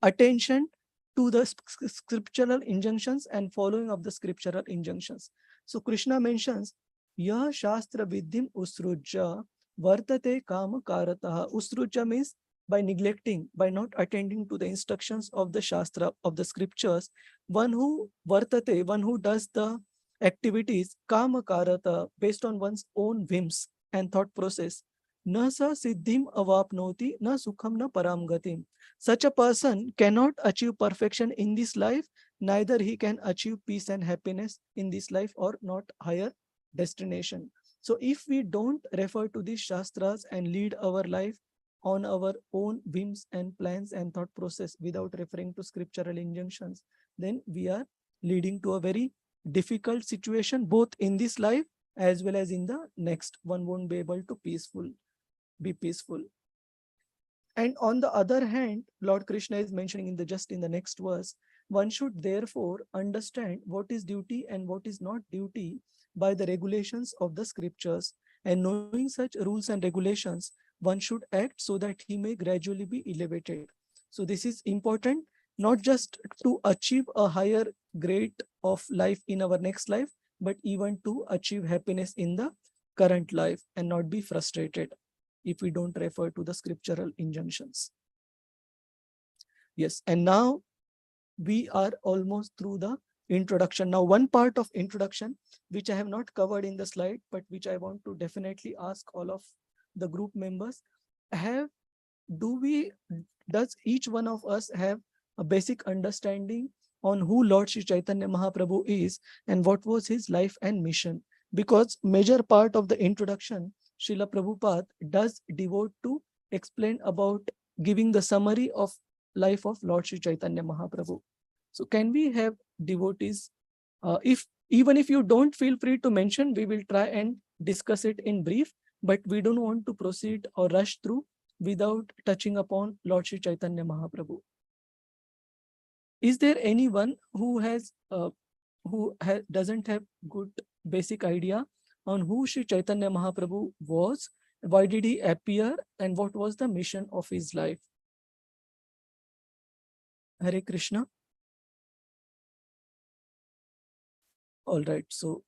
attention to the scriptural injunctions and following of the scriptural injunctions. So Krishna mentions, Ya Shastra Vidyam Usrujya Vartate Kama Karataha. Usrujya means by neglecting, by not attending to the instructions of the Shastra, of the scriptures, one who Vartate, one who does the activities Kama Karata based on one's own whims and thought process. Na sa siddhim avapnoti, na sukham na param gatim. Such a person cannot achieve perfection in this life, neither he can achieve peace and happiness in this life or not higher destination. So if we don't refer to these shastras and lead our life on our own whims and plans and thought process without referring to scriptural injunctions, then we are leading to a very difficult situation both in this life as well as in the next. One won't be able to be peaceful. And on the other hand, Lord Krishna is mentioning in the next verse, one should therefore understand what is duty and what is not duty by the regulations of the scriptures. And knowing such rules and regulations, one should act so that he may gradually be elevated. So this is important, not just to achieve a higher grade of life in our next life, but even to achieve happiness in the current life and not be frustrated if we don't refer to the scriptural injunctions. Yes, and now we are almost through the introduction. Now, one part of introduction, which I have not covered in the slide, but which I want to definitely ask all of the group members, does each one of us have a basic understanding on who Lord Sri Chaitanya Mahaprabhu is and what was his life and mission? Because major part of the introduction, Srila Prabhupada does devote to explain about giving the summary of life of Lord Sri Chaitanya Mahaprabhu. So can we have devotees, even if you don't feel free to mention, we will try and discuss it in brief, but we don't want to proceed or rush through without touching upon Lord Sri Chaitanya Mahaprabhu. Is there anyone who doesn't have good basic idea on who Sri Chaitanya Mahaprabhu was, why did he appear, and what was the mission of his life? Hare Krishna. All right, so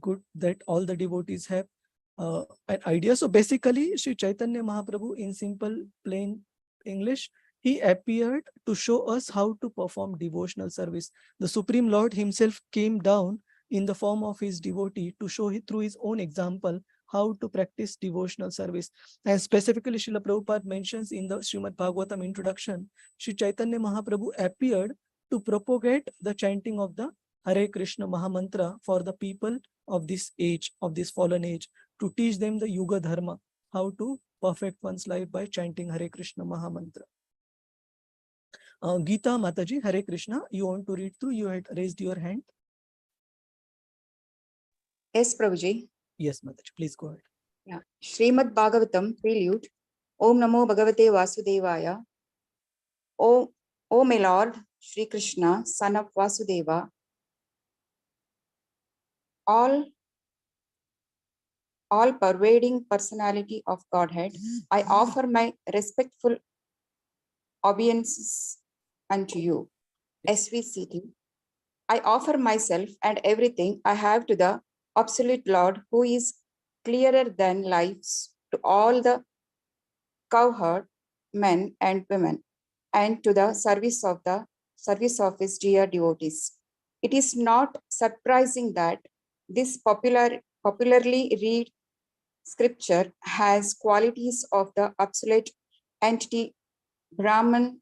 good that all the devotees have an idea. So basically, Sri Chaitanya Mahaprabhu, in simple, plain English, he appeared to show us how to perform devotional service. The Supreme Lord himself came down in the form of his devotee to show through his own example how to practice devotional service. And specifically, Srila Prabhupada mentions in the Srimad Bhagavatam introduction, Sri Chaitanya Mahaprabhu appeared to propagate the chanting of the Hare Krishna Mahamantra for the people of this age, of this fallen age, to teach them the Yuga Dharma, how to perfect one's life by chanting Hare Krishna Mahamantra. Gita Mataji, Hare Krishna, you want to read through? You had raised your hand. Yes, Prabhuji. Yes, Mataji, please go ahead. Yeah. Srimad Bhagavatam Prelude. Om Namo Bhagavate Vasudevaya. O my Lord, Shri Krishna, son of Vasudeva, all pervading personality of Godhead, I offer my respectful obeisances unto you. SVCT. I offer myself and everything I have to the absolute Lord, who is clearer than lives, to all the cowherd men and women, and to the service of his dear devotees. It is not surprising that this popularly read scripture has qualities of the absolute entity Brahman,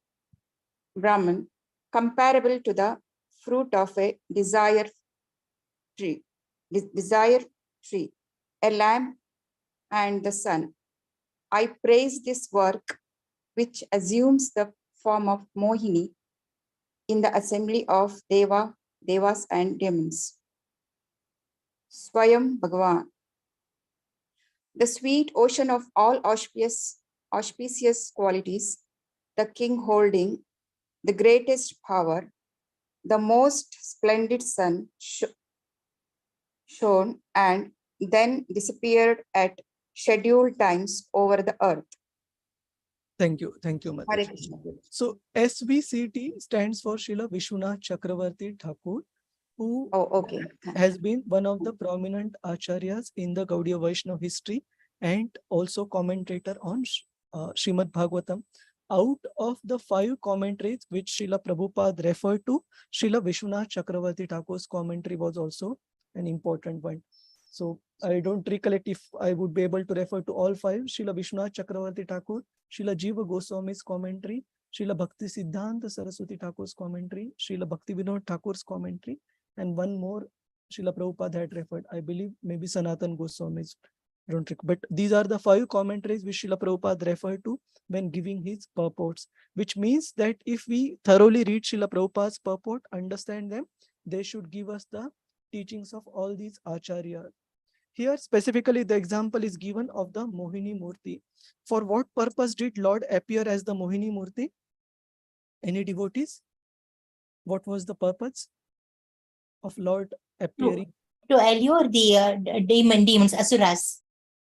comparable to the fruit of a desire tree, a lamp and the sun. I praise this work, which assumes the form of Mohini in the assembly of Devas and demons. Swayam Bhagavan. The sweet ocean of all auspicious qualities, the king holding the greatest power, the most splendid sun shone and then disappeared at scheduled times over the earth. Thank you, Mataji. So SVCT stands for Srila Vishwanath Chakravarti Thakur, who has been one of the prominent acharyas in the Gaudiya Vaishnava history and also commentator on Srimad Bhagavatam. Out of the 5 commentaries which Srila Prabhupada referred to, Srila Vishwanath Chakravarti Thakur's commentary was also an important one. So I don't recollect if I would be able to refer to all 5. Srila Vishwanath Chakravarti Thakur, Srila Jiva Goswami's commentary, Srila Bhakti Siddhanta Saraswati Thakur's commentary, Srila Bhakti Vinod Thakur's commentary, and one more Srila Prabhupada had referred, I believe maybe Sanatan Goswami's, don't recall. But these are the 5 commentaries which Srila Prabhupada referred to when giving his purports, which means that if we thoroughly read Srila Prabhupada's purport, understand them, they should give us the teachings of all these acharyas. Here specifically the example is given of the Mohini Murti. For what purpose did Lord appear as the Mohini Murti? Any devotees? What was the purpose of Lord appearing? To allure the demons, asuras.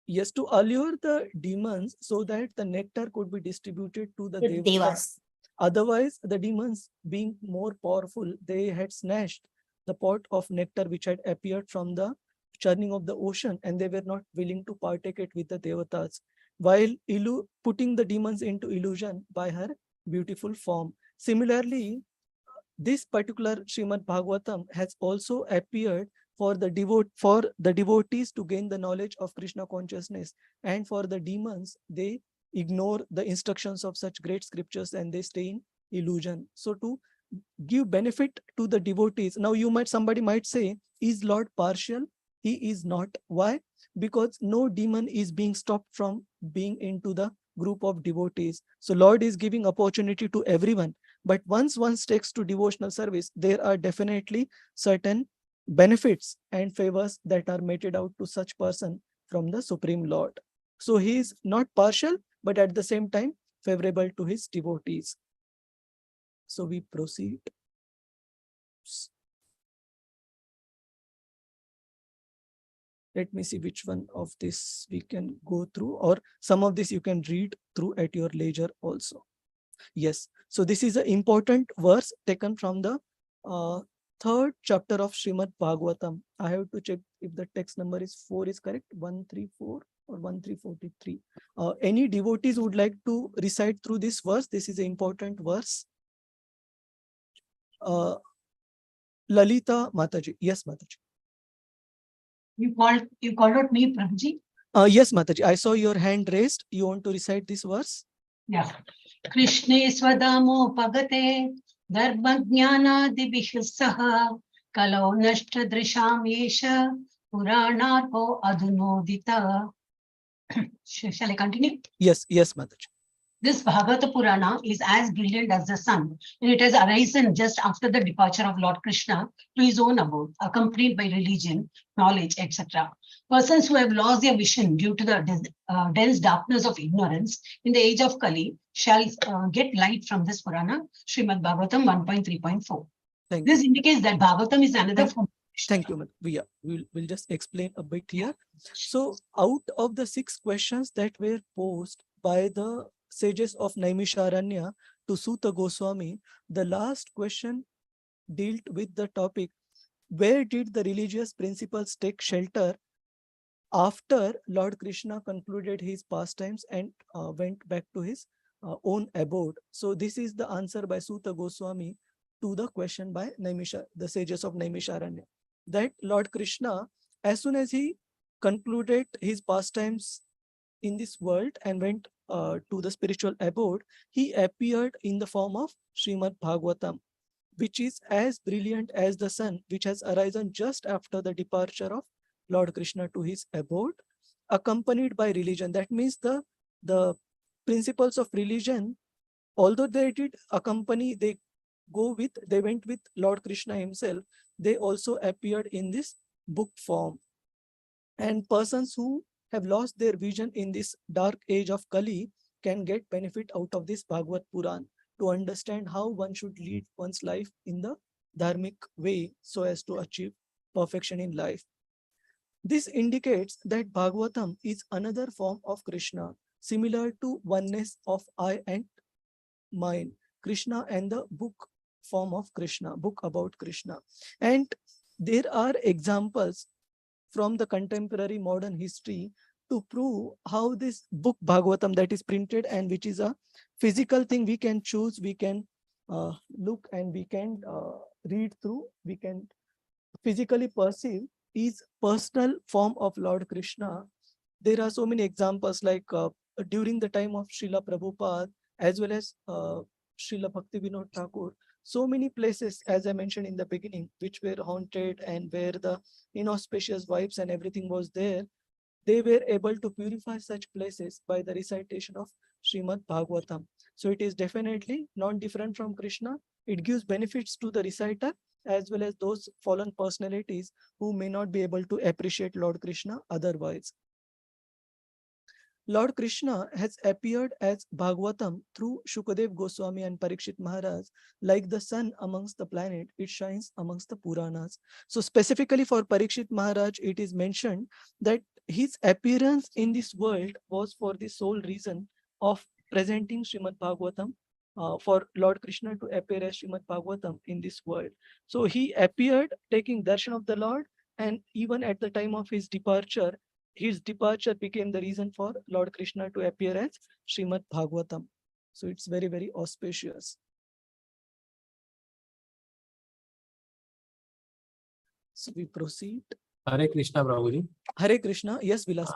Yes, to allure the demons so that the nectar could be distributed to the devas. Otherwise, the demons being more powerful, they had snatched the pot of nectar which had appeared from the churning of the ocean, and they were not willing to partake it with the devatas, while putting the demons into illusion by her beautiful form. Similarly, this particular Srimad Bhagavatam has also appeared for the devotees to gain the knowledge of Krishna consciousness, and for the demons, they ignore the instructions of such great scriptures and they stay in illusion. So to give benefit to the devotees. Now somebody might say, is Lord partial? He is not. Why? Because no demon is being stopped from being into the group of devotees. So Lord is giving opportunity to everyone. But once one takes to devotional service, there are definitely certain benefits and favors that are meted out to such person from the Supreme Lord. So he is not partial, but at the same time favorable to his devotees. So we proceed. Let me see which one of this we can go through, or some of this you can read through at your leisure also. Yes. So this is an important verse taken from the third chapter of Srimad Bhagavatam. I have to check if the text number is 4 is correct, 134 or 1343. Any devotees would like to recite through this verse? This is an important verse. Lalita Mataji. Yes, Mataji. You called out me, Prabhuji? Yes, Mataji. I saw your hand raised. You want to recite this verse? Yeah. Krishne swadamo pagate dharmajnanadibhih saha kalau nashta drisham yesha puranarko adunodita. Shall I continue? Yes, yes, Mataji. This Bhagavata Purana is as brilliant as the sun, and it has arisen just after the departure of Lord Krishna to his own abode, accompanied by religion, knowledge, etc. Persons who have lost their vision due to the dense darkness of ignorance in the age of Kali shall get light from this Purana, Srimad Bhagavatam 1.3.4. This indicates that Bhagavatam is another form. Thank you, Madam. We'll just explain a bit here. So out of the 6 questions that were posed by the sages of Naimisharanya to Suta Goswami, the last question dealt with the topic, where did the religious principles take shelter after Lord Krishna concluded his pastimes and went back to his own abode? So this is the answer by Suta Goswami to the question by the sages of Naimisharanya, that Lord Krishna, as soon as he concluded his pastimes in this world and went to the spiritual abode, he appeared in the form of Srimad Bhagavatam, which is as brilliant as the sun, which has arisen just after the departure of Lord Krishna to his abode, accompanied by religion. That means the principles of religion, although they did accompany, they went with Lord Krishna himself, they also appeared in this book form. And persons who have lost their vision in this dark age of Kali can get benefit out of this Bhagavad Puran to understand how one should lead one's life in the dharmic way so as to achieve perfection in life. This indicates that Bhagavatam is another form of Krishna, similar to oneness of I and mine, Krishna, and the book form of Krishna, book about Krishna. And there are examples from the contemporary modern history to prove how this book Bhagavatam that is printed and which is a physical thing we can choose, we can look and we can read through, we can physically perceive, is personal form of Lord Krishna. There are so many examples like during the time of Srila Prabhupada as well as Srila Bhakti Vinod Thakur, so many places, as I mentioned in the beginning, which were haunted and where the inauspicious vibes and everything was there, they were able to purify such places by the recitation of Srimad Bhagavatam. So it is definitely not different from Krishna. It gives benefits to the reciter as well as those fallen personalities who may not be able to appreciate Lord Krishna otherwise. Lord Krishna has appeared as Bhagavatam through Shukadev Goswami and Parikshit Maharaj. Like the sun amongst the planet, it shines amongst the Puranas. So specifically for Parikshit Maharaj, it is mentioned that his appearance in this world was for the sole reason of presenting Srimad Bhagavatam, for Lord Krishna to appear as Srimad Bhagavatam in this world. So he appeared taking darshan of the Lord, and even at the time of his departure became the reason for Lord Krishna to appear as Srimad Bhagavatam. So it's very, very auspicious. So we proceed. Hare Krishna, Prabhuji. Hare Krishna. Yes, Vilas.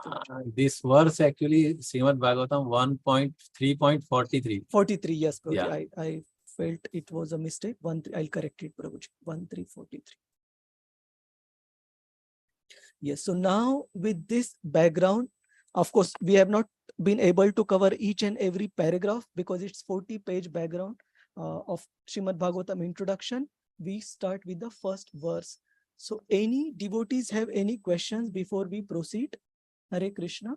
This verse actually, Srimad Bhagavatam 1.3.43. 43, yes, Prabhuji. Yeah. I felt it was a mistake. I'll correct it, Prabhuji. 1343. Yes, so now with this background, of course, we have not been able to cover each and every paragraph because it's 40-page background of Srimad Bhagavatam introduction. We start with the first verse. So any devotees have any questions before we proceed? Hare Krishna.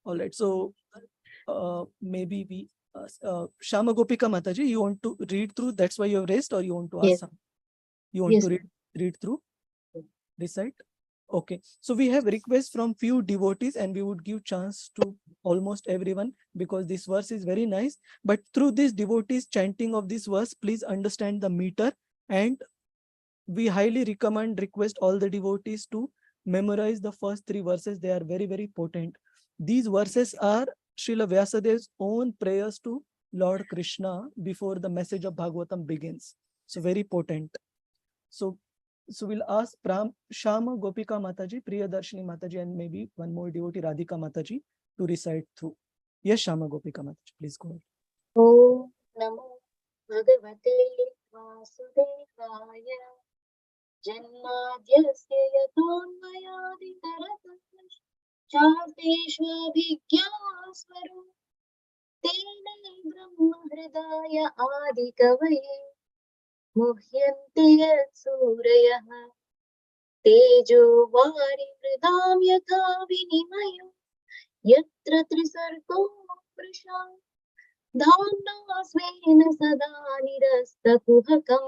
All right, so maybe we, Shama Gopika Mataji, you want to read through, that's why you have raised, or you want to ask Yes. some? You want Yes. to read through? Recite? Okay, so we have requests from few devotees and we would give chance to almost everyone because this verse is very nice. But through this devotees chanting of this verse, please understand the meter, and we highly request all the devotees to memorize the first 3 verses. They are very, very potent. These verses are Srila Vyasadev's own prayers to Lord Krishna before the message of Bhagavatam begins. So very potent. So we'll ask Shama Gopika Mataji, Priyadarshini Mataji, and maybe one more devotee, Radhika Mataji, to recite through. Yes, Shama Gopika Mataji, please go ahead. Om Namo Bhagavate Vasudevaya Janmadyasya Yatonmayaditaratam Charteshvabhijñāsvaru Tene Brahma Hridaya Adikavaye Muhyanti Yatsurayah Tejo Vari Vridam Yatha Vinimayo Yatra Trisargo Prasham Dhamna Svena Sada Nirastakuhakam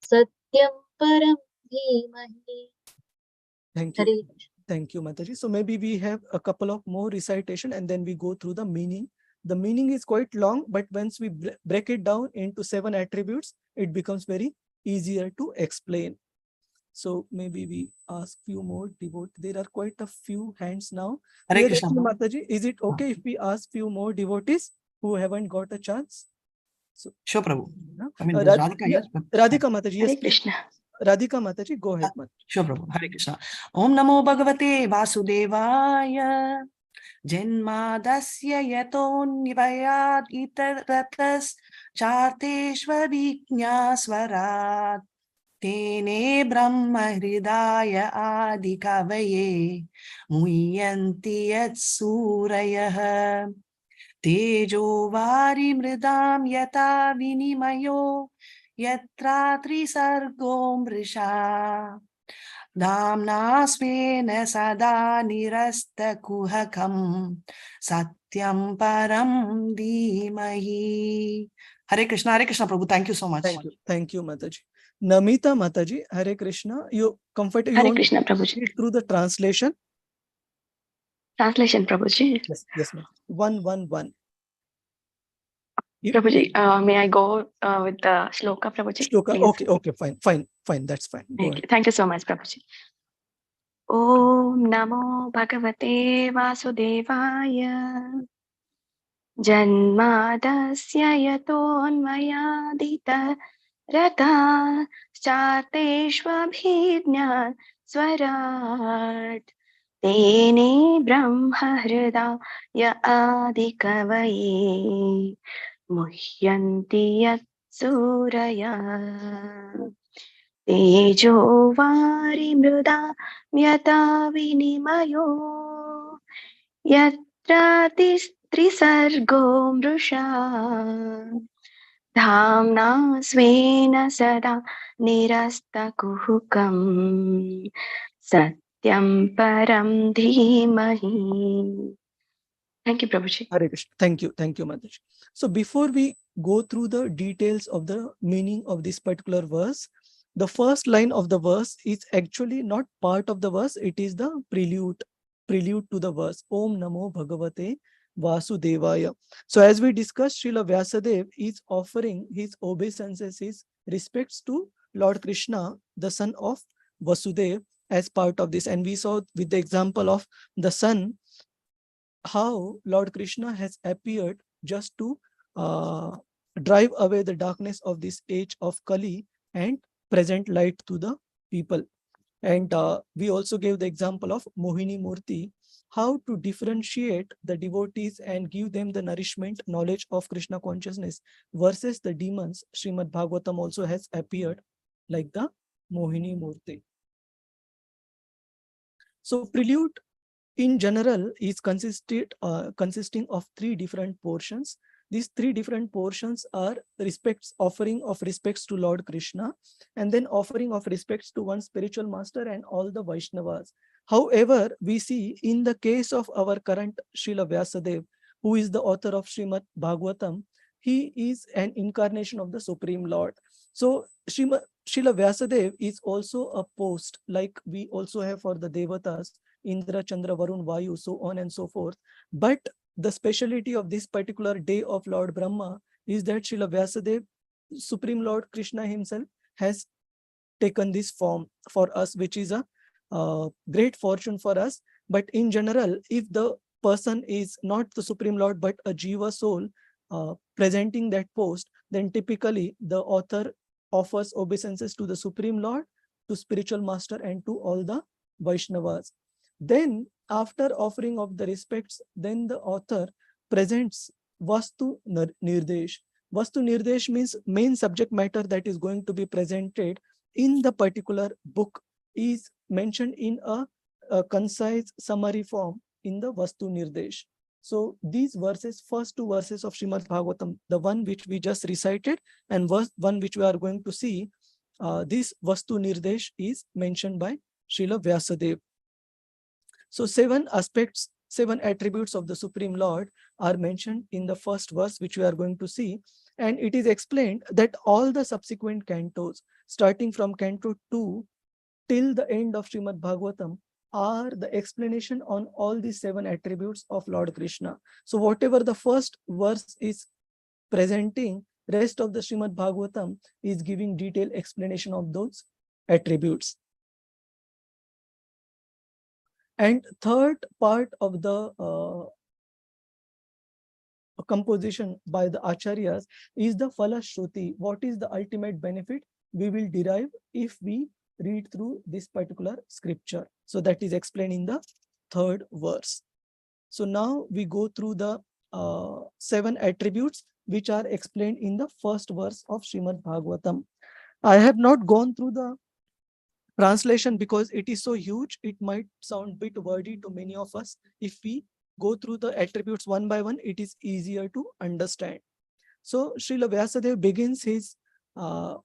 Satyam Param Dhimahi. Thank you. Thank you, Mataji. So maybe we have a couple of more recitation and then we go through the meaning. The meaning is quite long, but once we break it down into 7 attributes, it becomes very easier to explain. So maybe we ask few more devotees. There are quite a few hands now. Hare Krishna. Mataji, is it okay if we ask few more devotees who haven't got a chance? So, sure, Prabhu. I mean, Radhika, yes, but Radhika Mataji, yes, Hare Krishna. Radhika Mataji, go ahead. sure, Prabhu. Hare Krishna. Om Namo Bhagavate Vasudevaya Janmadasya Yatonivayat Itaratas Charteshvabhijñāsvarat Tene Brahma Hridaya Adikavaye Muhyanti Yatsurayah Tejo Vari Mridam Yata Vinimayo Yatra Trisargo Mrisha Damna Svena Sada Nirasta Kuhakam Satyam Param Dhimahi. Hare Krishna, Prabhu. Thank you so much. Thank you, Mataji. Namita Mataji, Hare Krishna. You comfortable? Hare Krishna, Prabhuji. Through the translation. Translation, Prabhuji. Yes, ma'am. 111. Prabhuji, may I go with the shloka, Prabhuji? Shloka. Please. Okay, fine. That's fine. Go ahead. Thank you so much, Prabhuji. Om Namo Bhagavate Vasudevaya Janmadasya Yatonmayadita Rata Charteshvabhijñā Swarat Tene Brahma Hridaya Adikavaye Muhyanti Yatsuraya Tejo Vari Mruda Myata Vinimayo Yatra Trisargo Mrusha Dhamna Svena Sada Nirasta Kuhukam Satyam Param Dhimahi. Thank you, Prabhuji. Hare Krishna. Thank you, Mataji. So before we go through the details of the meaning of this particular verse, the first line of the verse is actually not part of the verse. It is the prelude to the verse. Om Namo Bhagavate Vasudevaya. So as we discussed, Srila Vyasadeva is offering his obeisances, his respects to Lord Krishna, the son of Vasudeva, as part of this. And we saw with the example of the sun, how Lord Krishna has appeared just to drive away the darkness of this age of Kali and present light to the people. And we also gave the example of Mohini Murti, how to differentiate the devotees and give them the nourishment, knowledge of Krishna consciousness versus the demons. Srimad Bhagavatam also has appeared like the Mohini Murti. So prelude in general is consisting of 3 different portions. These 3 different portions are offering of respects to Lord Krishna, and then offering of respects to one spiritual master and all the Vaishnavas. However, we see in the case of our current Srila Vyasadeva, who is the author of Srimad Bhagavatam, he is an incarnation of the Supreme Lord. So Srila Vyasadeva is also a post, like we also have for the Devatas, Indra, Chandra, Varun, Vayu, so on and so forth. But the speciality of this particular day of Lord Brahma is that Srila Vyasadeva, Supreme Lord Krishna himself, has taken this form for us, which is a great fortune for us. But in general, if the person is not the Supreme Lord, but a Jiva soul presenting that post, then typically the author offers obeisances to the Supreme Lord, to spiritual master, and to all the Vaishnavas. Then, after offering of the respects, then the author presents Vastu Nirdesh. Vastu Nirdesh means main subject matter that is going to be presented in the particular book is mentioned in a concise summary form in the Vastu Nirdesh. So these verses, first two verses of Srimad Bhagavatam, the one which we just recited and one which we are going to see, this Vastu Nirdesh is mentioned by Srila Vyasadeva. So 7 aspects, 7 attributes of the Supreme Lord are mentioned in the first verse, which we are going to see. And it is explained that all the subsequent cantos, starting from Canto 2 till the end of Srimad Bhagavatam, are the explanation on all these 7 attributes of Lord Krishna. So whatever the first verse is presenting, rest of the Srimad Bhagavatam is giving detailed explanation of those attributes. And third part of the composition by the acharyas is the Falashruti. What is the ultimate benefit we will derive if we read through this particular scripture? So that is explained in the third verse. So now we go through the 7 attributes which are explained in the first verse of Srimad Bhagavatam. I have not gone through the translation because it is so huge, it might sound a bit wordy to many of us. If we go through the attributes one by one, it is easier to understand. So Srila Vyasadeva begins his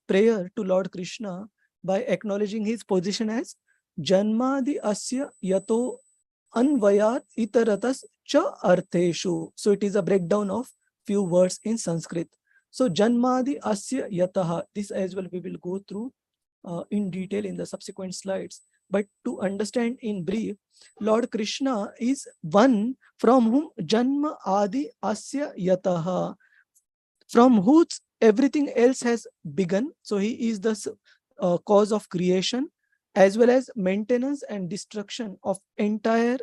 prayer to Lord Krishna by acknowledging his position as Janmadi Asya Yato Anvayat Itaratas Cha Artheshu. So it is a breakdown of few words in Sanskrit. So Janmadi Asya Yataha, this as well we will go through in detail in the subsequent slides. But to understand in brief, Lord Krishna is one from whom Janma Adi Asya Yataha, from whose everything else has begun. So he is the cause of creation as well as maintenance and destruction of entire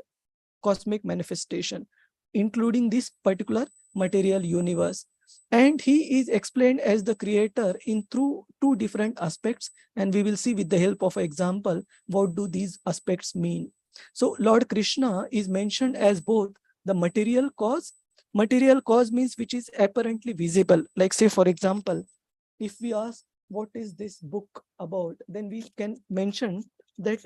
cosmic manifestation, including this particular material universe. And he is explained as the creator in through 2 different aspects, and we will see with the help of an example what do these aspects mean. So Lord Krishna is mentioned as both the material cause. Material cause means which is apparently visible. Like say for example, if we ask what is this book about, then we can mention that,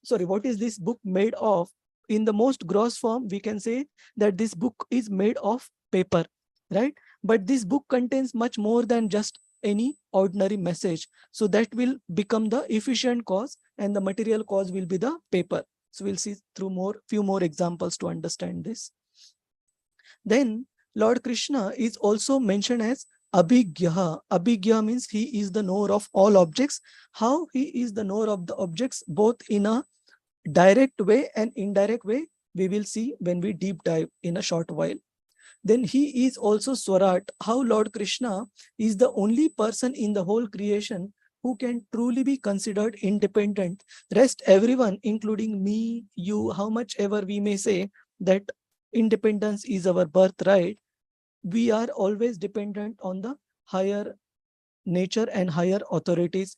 sorry, what is this book made of? In the most gross form, we can say that this book is made of paper, right? But this book contains much more than just any ordinary message. So that will become the efficient cause, and the material cause will be the paper. So we'll see through few more examples to understand this. Then Lord Krishna is also mentioned as Abhigya. Abhigya means he is the knower of all objects. How he is the knower of the objects, both in a direct way and indirect way, we will see when we deep dive in a short while. Then he is also Swarat. How Lord Krishna is the only person in the whole creation who can truly be considered independent. Rest everyone, including me, you, how much ever we may say that independence is our birthright, we are always dependent on the higher nature and higher authorities,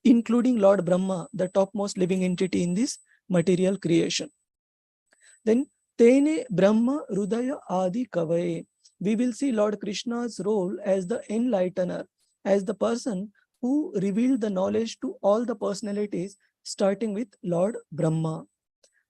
including Lord Brahma, the topmost living entity in this material creation. Then Tene Brahma Rudaya Adi Kavaye. We will see Lord Krishna's role as the enlightener, as the person who revealed the knowledge to all the personalities, starting with Lord Brahma.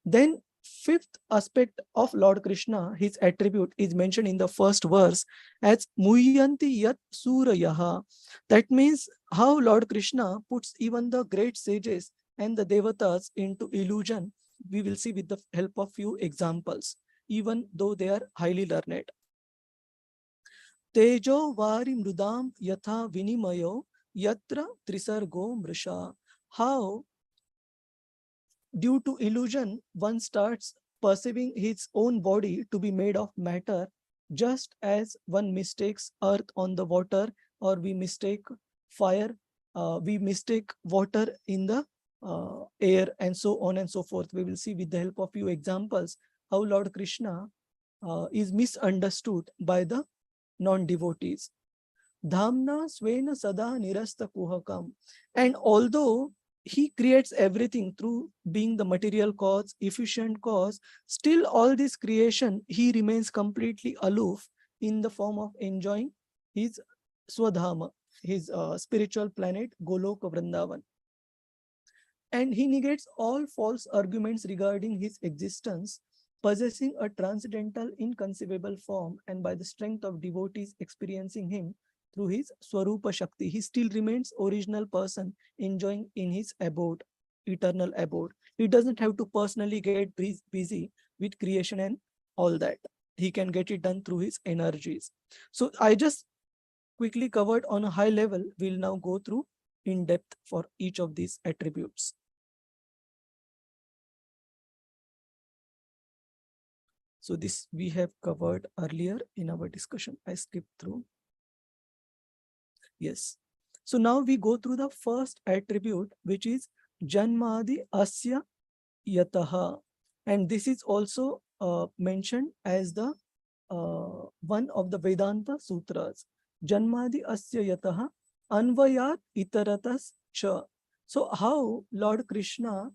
Then 5th aspect of Lord Krishna, his attribute, is mentioned in the first verse as Muyanti Yat Surayaha. That means how Lord Krishna puts even the great sages and the devatas into illusion. We will see with the help of few examples, even though they are highly learned. Tejo vari mrudam yatha vinimayo yatra trisargo mrisha. How, due to illusion, one starts perceiving his own body to be made of matter, just as one mistakes earth on the water, or we mistake fire, we mistake water in the air, and so on and so forth. We will see with the help of few examples how Lord Krishna is misunderstood by the non-devotees. Dhamna svena sada nirasta kuhakam. And although he creates everything through being the material cause, efficient cause, still all this creation, he remains completely aloof in the form of enjoying his Swadhama, his spiritual planet, Goloka Vrindavan. And he negates all false arguments regarding his existence, possessing a transcendental, inconceivable form, and by the strength of devotees experiencing him through his Swarupa Shakti, he still remains original person, enjoying in his abode, eternal abode. He doesn't have to personally get busy with creation and all that. He can get it done through his energies. So I just quickly covered on a high level. We'll now go through in depth for each of these attributes. So this we have covered earlier in our discussion. I skipped through. Yes. So now we go through the first attribute, which is Janmadi Asya Yataha. And this is also mentioned as the one of the Vedanta Sutras. Janmadi Asya Yataha Anvayat Itaratas Cha. So how Lord Krishna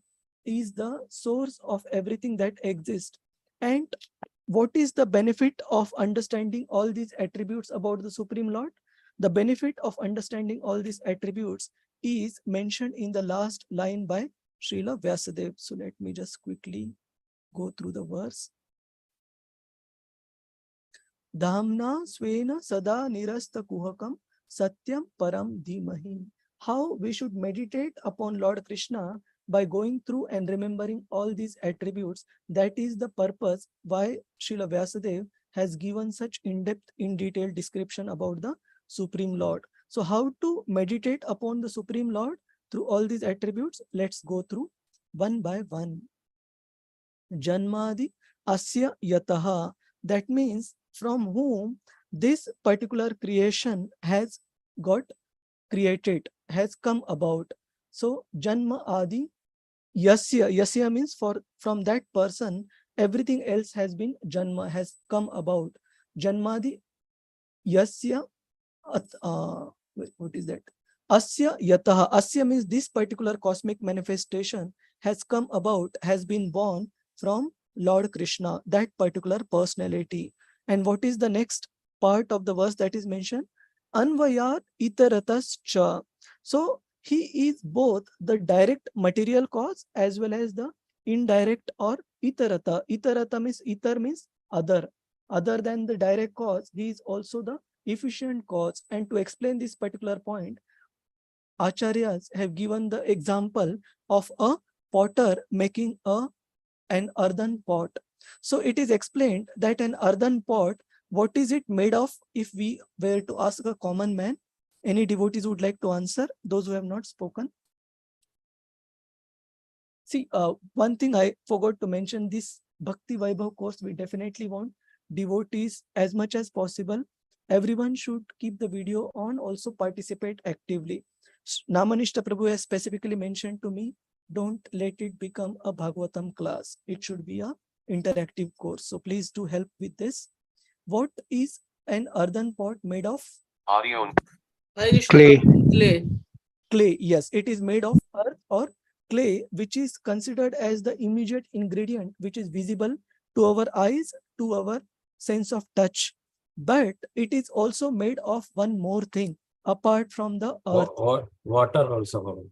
is the source of everything that exists. And what is the benefit of understanding all these attributes about the Supreme Lord? The benefit of understanding all these attributes is mentioned in the last line by Srila Vyasadeva. So let me just quickly go through the verse. Dhamna svena sada nirasta kuhakam satyam param dhimahi. How we should meditate upon Lord Krishna by going through and remembering all these attributes. That is the purpose why Srila Vyasadeva has given such in-depth, in-detailed description about the Supreme Lord. So how to meditate upon the Supreme Lord through all these attributes? Let's go through one by one. Janmadi Asya Yataha. That means from whom this particular creation has got created, has come about. So Janma Adi Yasya. Yasya means from that person, everything else has been Janma, has come about. Janmadi Yasya. What is that? Asya Yataha. Asya means this particular cosmic manifestation has come about, has been born from Lord Krishna, that particular personality. And what is the next part of the verse that is mentioned? Anvayat itaratas cha. So he is both the direct material cause as well as the indirect or itarata. Itarata means ether means other. Other than the direct cause, he is also the efficient cause. And to explain this particular point, Acharyas have given the example of a potter making an earthen pot. So it is explained that an earthen pot, what is it made of? If we were to ask a common man, any devotees would like to answer, those who have not spoken? See, one thing I forgot to mention, this Bhakti Vaibhav course, we definitely want devotees as much as possible. Everyone should keep the video on, also participate actively. Namanishta Prabhu has specifically mentioned to me, don't let it become a Bhagavatam class. It should be a interactive course. So please do help with this. What is an earthen pot made of? Clay. Clay, yes, it is made of earth or clay, which is considered as the immediate ingredient, which is visible to our eyes, to our sense of touch. But it is also made of one more thing apart from the earth. Water also.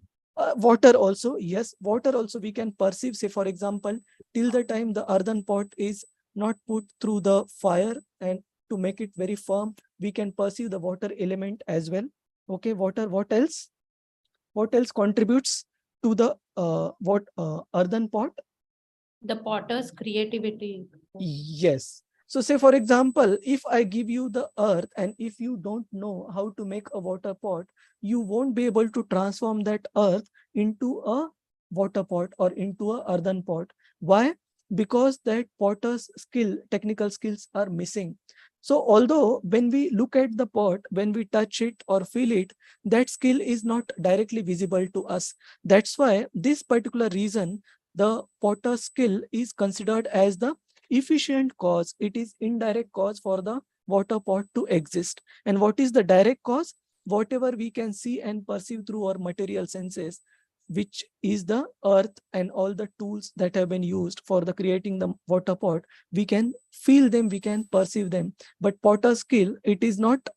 Water also, yes, water also we can perceive. Say for example, till the time the earthen pot is not put through the fire and to make it very firm, we can perceive the water element as well. Okay, water. What else? What else contributes to the earthen pot? The potter's creativity. Yes. So say for example, if I give you the earth and if you don't know how to make a water pot, you won't be able to transform that earth into a water pot or into a earthen pot. Why? Because that potter's skill, technical skills are missing. So although when we look at the pot, when we touch it or feel it, that skill is not directly visible to us. That's why this particular reason, the potter's skill is considered as the efficient cause. It is indirect cause for the water pot to exist. And what is the direct cause? Whatever we can see and perceive through our material senses, which is the earth and all the tools that have been used for the creating the water pot. We can feel them, we can perceive them. But potter skill, it is not,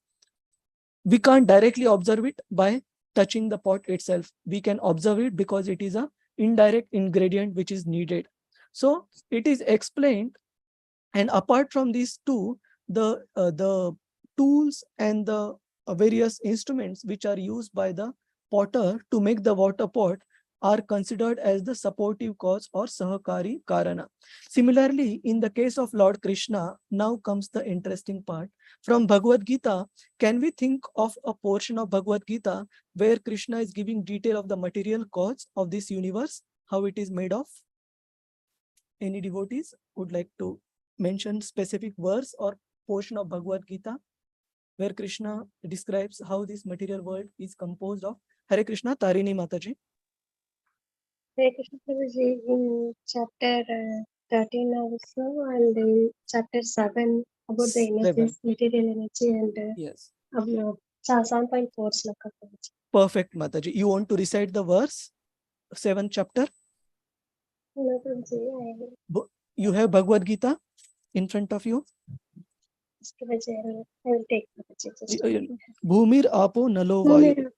we can't directly observe it by touching the pot itself. We can observe it because it is a indirect ingredient which is needed. So it is explained. And apart from these two, the tools and the various instruments which are used by the potter to make the water pot are considered as the supportive cause or sahakari karana. Similarly, in the case of Lord Krishna, now comes the interesting part. From Bhagavad Gita, can we think of a portion of Bhagavad Gita where Krishna is giving detail of the material cause of this universe, how it is made of? Any devotees would like to mention specific verse or portion of Bhagavad Gita where Krishna describes how this material world is composed of? Hare Krishna, Tarini Mataji. Hare Krishna Prabhuji, in chapter 13 also, and in chapter 7 about the energies, material energy, and yes, 7.4 sloka Prabhuji. Perfect, Mataji. You want to recite the verse, 7th chapter? No, Prabhuji, You have Bhagavad Gita in front of you? Prabhuji, I will take Prabhuji. Bhumir Apo Nalo Vayu.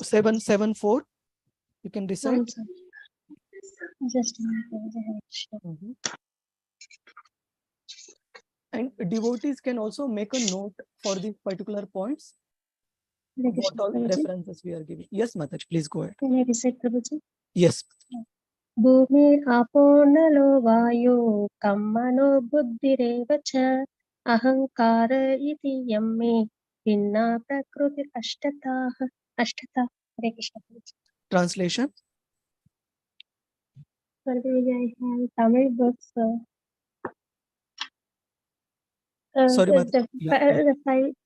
774. You can recite. Just a minute, Prabhuji. And devotees can also make a note for these particular points. Hare What Krishna, all Prabhuji. references we are giving. Yes, Mataji, please go ahead. Can I recite, Prabhuji? Yes. Bhumi apo nalo vayu kammano buddhireva cha ahankara iti yamme vinna prakriti ashtata. Hare Krishna. Translation. Prabhuji, I have Tamil books. Sorry, The yeah.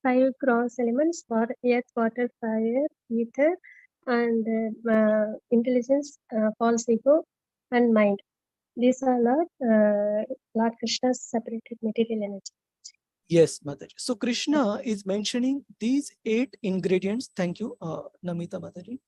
five gross elements for earth, water, fire, ether, and intelligence, false ego, and mind. These are Lord Krishna's separated material energy. Yes, Mataji. So Krishna is mentioning these 8 ingredients. Thank you, Namita Mataji.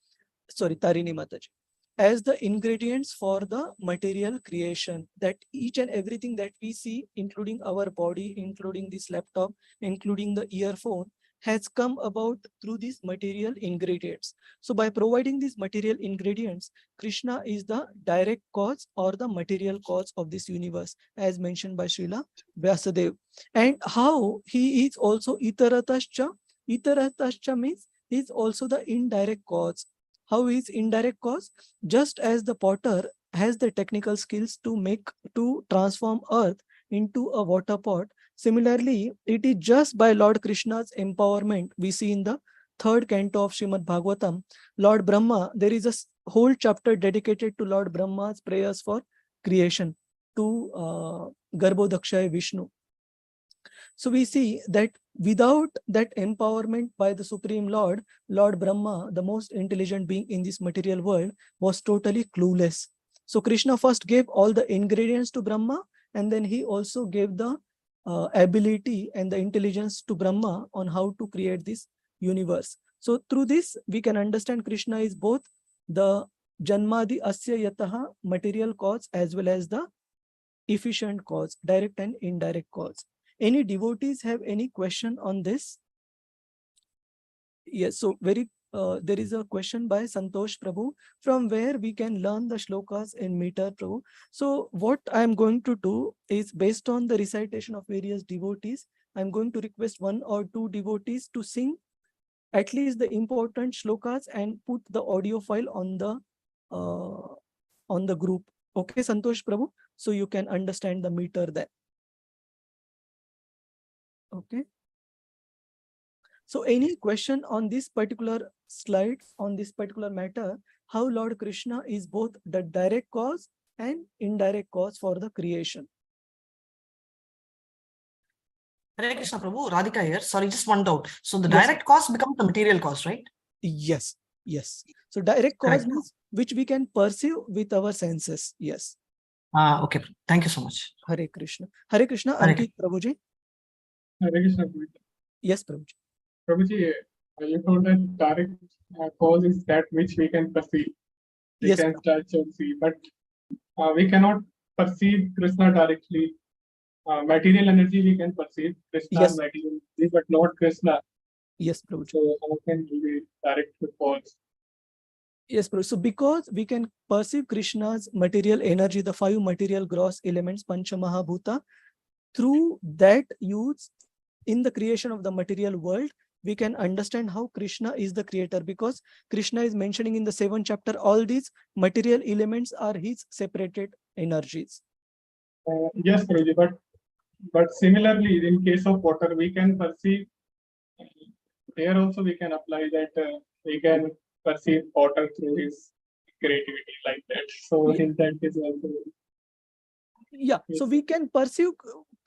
Sorry, Tarini Mataji. As the ingredients for the material creation, that each and everything that we see, including our body, including this laptop, including the earphone, has come about through these material ingredients. So by providing these material ingredients, Krishna is the direct cause or the material cause of this universe, as mentioned by Srila Vyasadeva. And how he is also itaratascha. Itaratascha means he is also the indirect cause. How is indirect cause? Just as the potter has the technical skills to transform earth into a water pot, similarly, it is just by Lord Krishna's empowerment. We see in the 3rd canto of Srimad Bhagavatam, Lord Brahma, there is a whole chapter dedicated to Lord Brahma's prayers for creation, to Garbhodakshaya Vishnu. So we see that without that empowerment by the Supreme Lord, Lord Brahma, the most intelligent being in this material world, was totally clueless. So Krishna first gave all the ingredients to Brahma, and then he also gave the ability and the intelligence to Brahma on how to create this universe. So through this, we can understand Krishna is both the Janmadi Asya Yataha material cause as well as the efficient cause, direct and indirect cause. Any devotees have any question on this? Yes, so there is a question by Santosh Prabhu, from where we can learn the shlokas in meter, Prabhu. So what I'm going to do is, based on the recitation of various devotees, I'm going to request 1 or 2 devotees to sing at least the important shlokas and put the audio file on the group. Okay, Santosh Prabhu, so you can understand the meter there. Okay. So any question on this particular slide, on this particular matter, how Lord Krishna is both the direct cause and indirect cause for the creation? Hare Krishna Prabhu, Radhika here. Sorry, just one doubt. So the Yes. direct cause becomes the material cause, right? Yes, yes. So direct cause Correct. means which we can perceive with our senses. Yes. Okay. Thank you so much. Hare Krishna. Hare Krishna. Hare Ankit Prabhuji. Hare Krishna, Prabhuji. Yes, Prabhuji. Prabhuji, you told that direct cause is that which we can perceive. We Yes, can Prabhuji. touch or see, but we cannot perceive Krishna directly. Material energy we can perceive Krishna Yes. material energy, but not Krishna. Yes, Prabhuji. So how can we direct the cause? Yes, Prabhuji. So because we can perceive Krishna's material energy, the 5 material gross elements, Pancha Mahabhuta, through that use in the creation of the material world, we can understand how Krishna is the creator, because Krishna is mentioning in the 7th chapter, all these material elements are his separated energies. Yes, Prabhuji, but similarly, in case of water, we can perceive. There also we can apply that we can perceive water through his creativity like that. So in that case also. Yeah, so we can perceive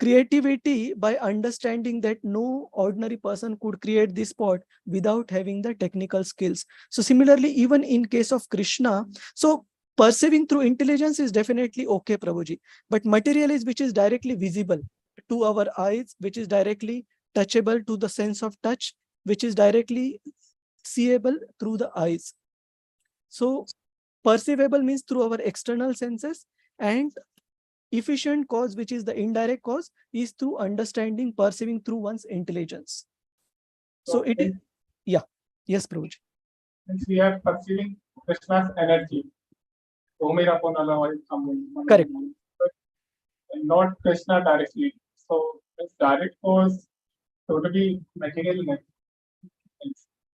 creativity by understanding that no ordinary person could create this pot without having the technical skills. So similarly, even in case of Krishna, so perceiving through intelligence is definitely okay, Prabhuji, but material is which is directly visible to our eyes, which is directly touchable to the sense of touch, which is directly seeable through the eyes. So perceivable means through our external senses, and efficient cause, which is the indirect cause, is through understanding, perceiving through one's intelligence. So it is, yeah. Yes, Prabhuji. Since we are perceiving Krishna's energy, correct, but not Krishna directly. So this direct cause totally material energy.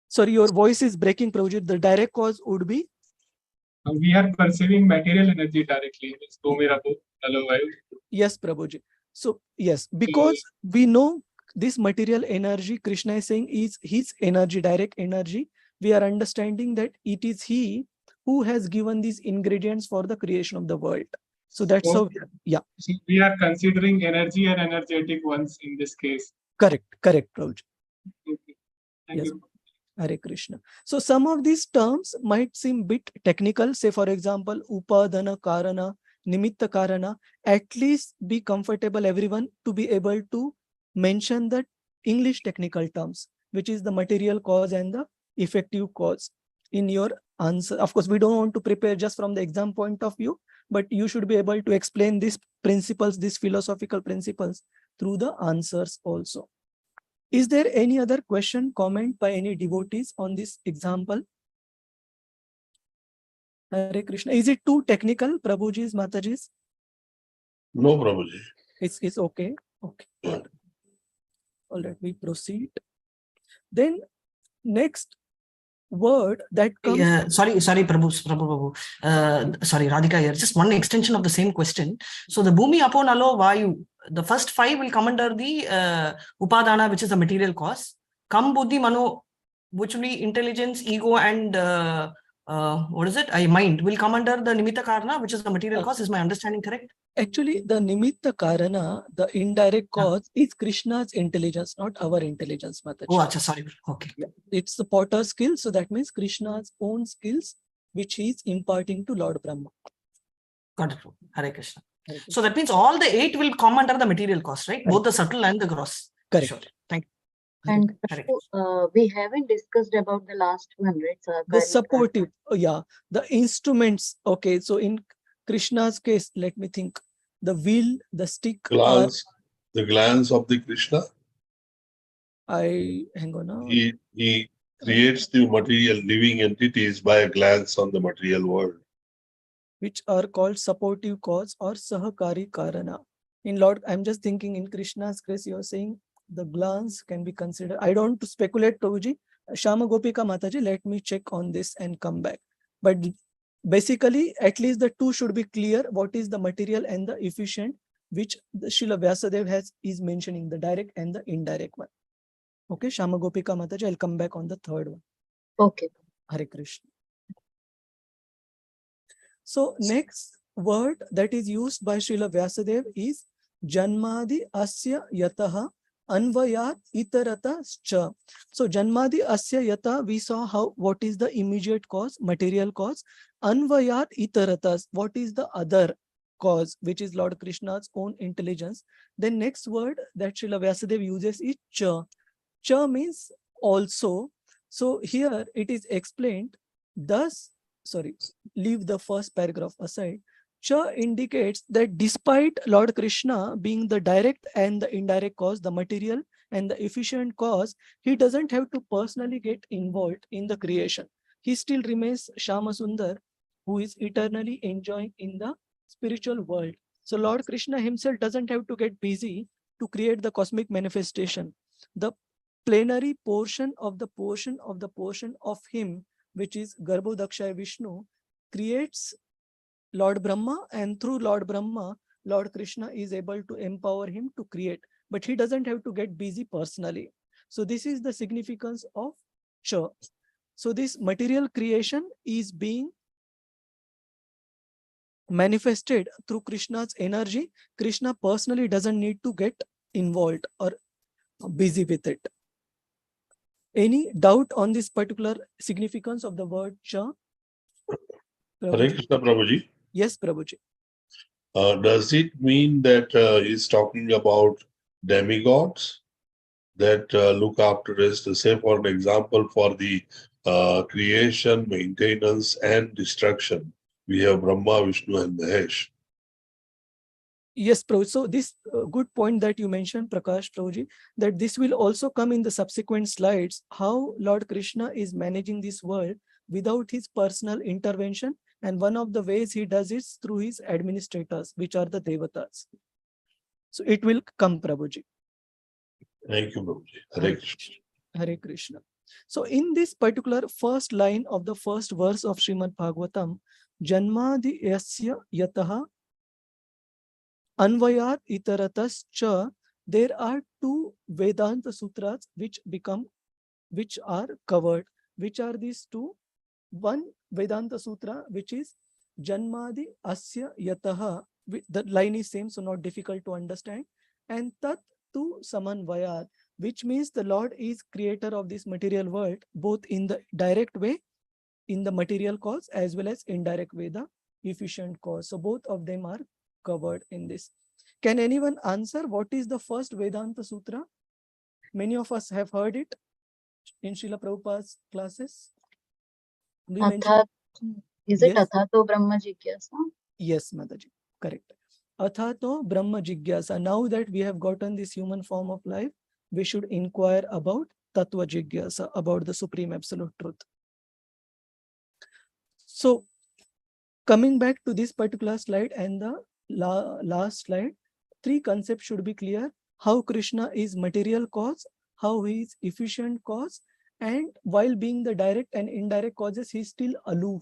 Sorry, your voice is breaking, Prabhuji. The direct cause would be? We are perceiving material energy directly. Yes, Prabhuji. So yes, because we know this material energy, Krishna is saying, is his energy, direct energy. We are understanding that it is he who has given these ingredients for the creation of the world. So that's how, yeah. So we are considering energy and energetic ones in this case. Correct, Prabhuji. Okay. Thank you. Hare Krishna. So some of these terms might seem bit technical. Say, for example, Upadana Karana, Nimitta Karana. At least be comfortable, everyone, to be able to mention the English technical terms, which is the material cause and the effective cause in your answer. Of course, we don't want to prepare just from the exam point of view, but you should be able to explain these principles, these philosophical principles through the answers also. Is there any other question, comment by any devotees on this example? Hare Krishna. Is it too technical, Prabhuji's, Mataji's? No, Prabhuji. It's okay. Okay. All right, we proceed. Then next word that comes. Sorry, Prabhu. Sorry, Radhika here. Just one extension of the same question. So the Bhumi, Apo, Nalo, Vayu, the first 5 will come under the Upadana, which is the material cause. Kam, Buddhi, Mano, which will be intelligence, ego, and what is it? Mind will come under the Nimitta Karana, which is the material cause. Is my understanding correct? Actually, the Nimitta Karana, the indirect cause, is Krishna's intelligence, not our intelligence, Mataji. Oh, achha, sorry. Okay. It's the potter's skill, so that means Krishna's own skills, which he is imparting to Lord Brahma. Got it. Hare Krishna. So that means all the 8 will come under the material cost, right? Both the subtle and the gross. Correct. Sure. Thank you. And we haven't discussed about the last one, right? The supportive, the instruments. Okay, so in Krishna's case, let me think. The wheel, the stick. The glance of the Krishna. Hang on now. He creates the material living entities by a glance on the material world, which are called supportive cause or sahakari karana. In Lord, I'm just thinking in Krishna's case, you're saying the glance can be considered. I don't want to speculate, Prabhuji. Shama Gopika Mataji, let me check on this and come back. But basically, at least the 2 should be clear. What is the material and the efficient? which the Srila Vyasadeva is mentioning, the direct and the indirect one. Okay, Shama Gopika Mataji, I'll come back on the third one. Okay. Hare Krishna. So next word that is used by Srila Vyasadeva is Janmadi Asya Yataha Anvayat Itarata Cha. So Janmadi Asya Yata, we saw what is the immediate cause, material cause. Anvayat Itaratas, what is the other cause, which is Lord Krishna's own intelligence. Then next word that Srila Vyasadeva uses is Cha. Cha means also. So here it is explained, thus, sorry, leave the first paragraph aside. Cha indicates that despite Lord Krishna being the direct and the indirect cause, the material and the efficient cause, he doesn't have to personally get involved in the creation. He still remains Shama Sundar, who is eternally enjoying in the spiritual world. So Lord Krishna himself doesn't have to get busy to create the cosmic manifestation. The plenary portion of the portion of the portion of him, which is Garbhodakshaya Vishnu, creates Lord Brahma, and through Lord Brahma, Lord Krishna is able to empower him to create, but he doesn't have to get busy personally. So this is the significance of Cha. So this material creation is being manifested through Krishna's energy. Krishna personally doesn't need to get involved or busy with it. Any doubt on this particular significance of the word Cha? Hare Krishna, Prabhuji. Yes, Prabhuji. Does it mean that he's talking about demigods that look after us? Say, for an example, for the creation, maintenance, and destruction, we have Brahma, Vishnu, and Mahesh. Yes, Prabhu. So this good point that you mentioned, Prakash Prabhuji, that this will also come in the subsequent slides, how Lord Krishna is managing this world without his personal intervention. And one of the ways he does it is through his administrators, which are the Devatas. So it will come, Prabhuji. Thank you, Prabhuji. Hare Krishna. Hare Krishna. So in this particular first line of the first verse of Srimad Bhagavatam, Janmadi Yasya Yataha Anvayat Itaratas Cha, there are two Vedanta sutras which are covered. Which are these two? One Vedanta Sutra, which is Janmadi Asya Yataha. The line is same, so not difficult to understand. And Tat Tu Samanvayat, which means the Lord is creator of this material world, both in the direct way, in the material cause, as well as indirect way, the efficient cause. So both of them are covered in this. Can anyone answer what is the first Vedanta Sutra? Many of us have heard it in Srila Prabhupada's classes. Is it Athato Brahma Jigyasa? Yes, Mataji, correct. Athato Brahma Jigyasa. Now that we have gotten this human form of life, we should inquire about Tattva Jigyasa, about the Supreme Absolute Truth. So, coming back to this particular slide and the last slide, three concepts should be clear. How Krishna is material cause, how he is efficient cause, and while being the direct and indirect causes, he is still aloof.